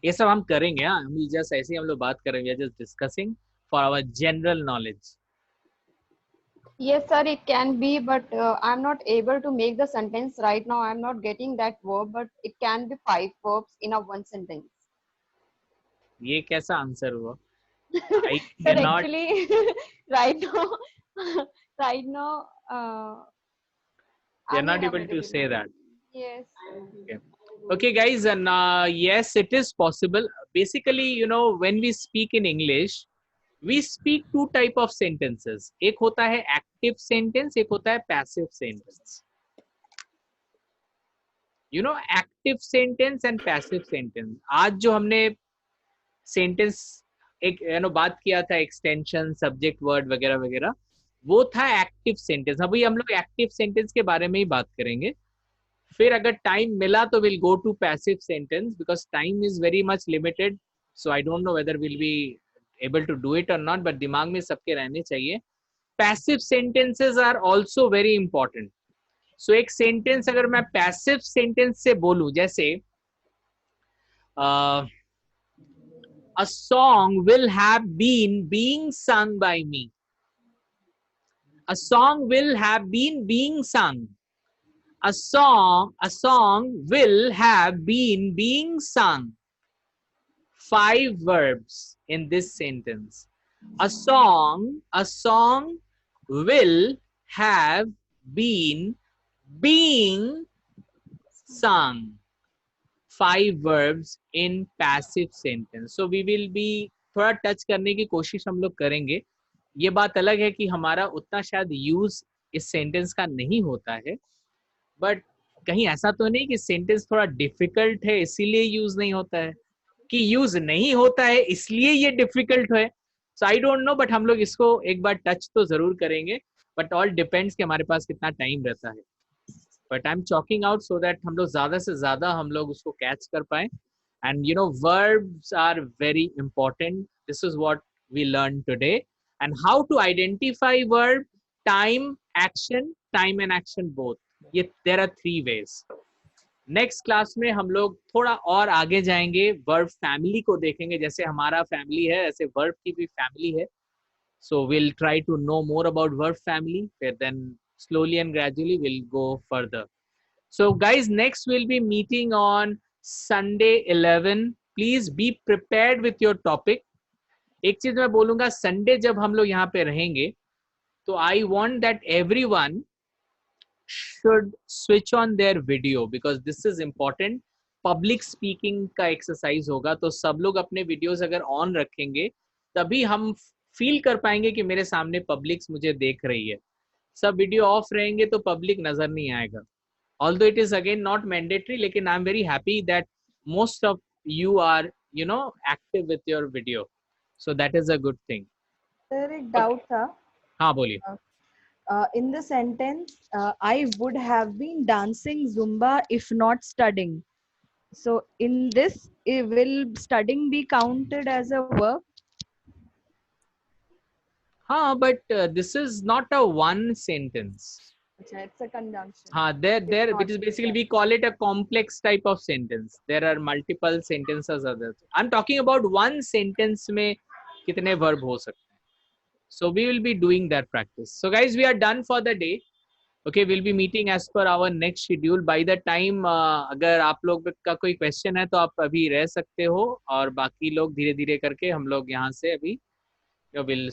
ये सब हम करेंगे, हाँ, हम जस्ट ऐसे ही हम लोग बात करेंगे, just discussing for our general knowledge. Yes, sir, it can be, but I'm not able to make the sentence right now. I'm not getting that verb, but it can be 5 verbs in a one sentence. ये कैसा answer हुआ? I Sir, cannot. actually, right now, You're I'm not able to unavailable. say that. Yes. Okay, guys, and yes, it is possible. Basically, you know, when we speak in English, we speak 2 type of sentences. एक होता है active sentence, एक होता है passive sentence. You know, active sentence and passive sentence. आज जो हमने sentence एक बात किया था, extension, subject, word वगैरह वगैरह, वो था active sentence. अभी हम लोग active sentence के बारे में ही बात करेंगे। फिर अगर टाइम मिला तो we'll go to passive sentence because time is very much limited. So I don't know whether we'll be able to do it or not, but दिमाग में सबके रहने चाहिए. Passive sentences are also very important. So एक sentence अगर मैं passive sentence से बोलूं, जैसे a song will have been being sung by me. A song will have been being sung. A song will have been being sung. 5 verbs in this sentence. A song will have been being sung. 5 verbs in passive sentence. So we will be थोड़ा touch करने की कोशिश हम लोग करेंगे. ये बात अलग है कि हमारा उतना शायद यूज इस सेंटेंस का नहीं होता है, बट कहीं ऐसा तो नहीं कि सेंटेंस थोड़ा डिफिकल्ट है इसीलिए यूज नहीं होता है, कि यूज नहीं होता है इसलिए ये डिफिकल्ट है. सो आई डोंट नो, बट हम लोग इसको एक बार टच तो जरूर करेंगे, बट ऑल डिपेंड्स कि हमारे पास कितना टाइम रहता है. But I am choking out so that हम लोग ज्यादा से ज्यादा हम लोग उसको कैच कर पाए. And you know, verbs are very important. This is what we learn today. And how to identify verb, time, action, time and action both. ये there are 3 ways. Next class में हम लोग थोड़ा और आगे जाएंगे, वर्ब फैमिली को देखेंगे. जैसे हमारा फैमिली है ऐसे वर्ब की भी फैमिली है. So will try to know more about verb family, फिर then slowly and gradually we'll go further. So guys, next we'll be meeting on Sunday 11. Please be prepared with your topic. एक चीज मैं बोलूंगा, Sunday जब हम लोग यहाँ पे रहेंगे तो I want that everyone should switch on their video because this is important. Public speaking का exercise होगा, तो सब लोग अपने videos अगर on रखेंगे तभी हम feel कर पाएंगे कि मेरे सामने public मुझे देख रही है. सब वीडियो ऑफ रहेंगे तो पब्लिक नजर नहीं आएगा. Although it is again not mandatory, लेकिन I am very happy that most of you are, you know, active with your video. So that is a good thing. Sir एक doubt था. हाँ बोलिए. In the sentence, I would have been dancing Zumba if not studying. So in this, will studying be counted as a verb? But this is not a one sentence. It's a conjunction. There, not- which is basically, we call it a complex type of sentence. There are multiple sentences others. I'm talking about one sentence में कितने verb हो सकते हैं. So we will be doing that practice. So guys, we are done for the day. Okay, we'll be meeting as per our next schedule. By the time अगर आप लोग का कोई question है तो आप अभी रह सकते हो, और बाकी लोग धीरे धीरे करके हम लोग यहाँ से अभी will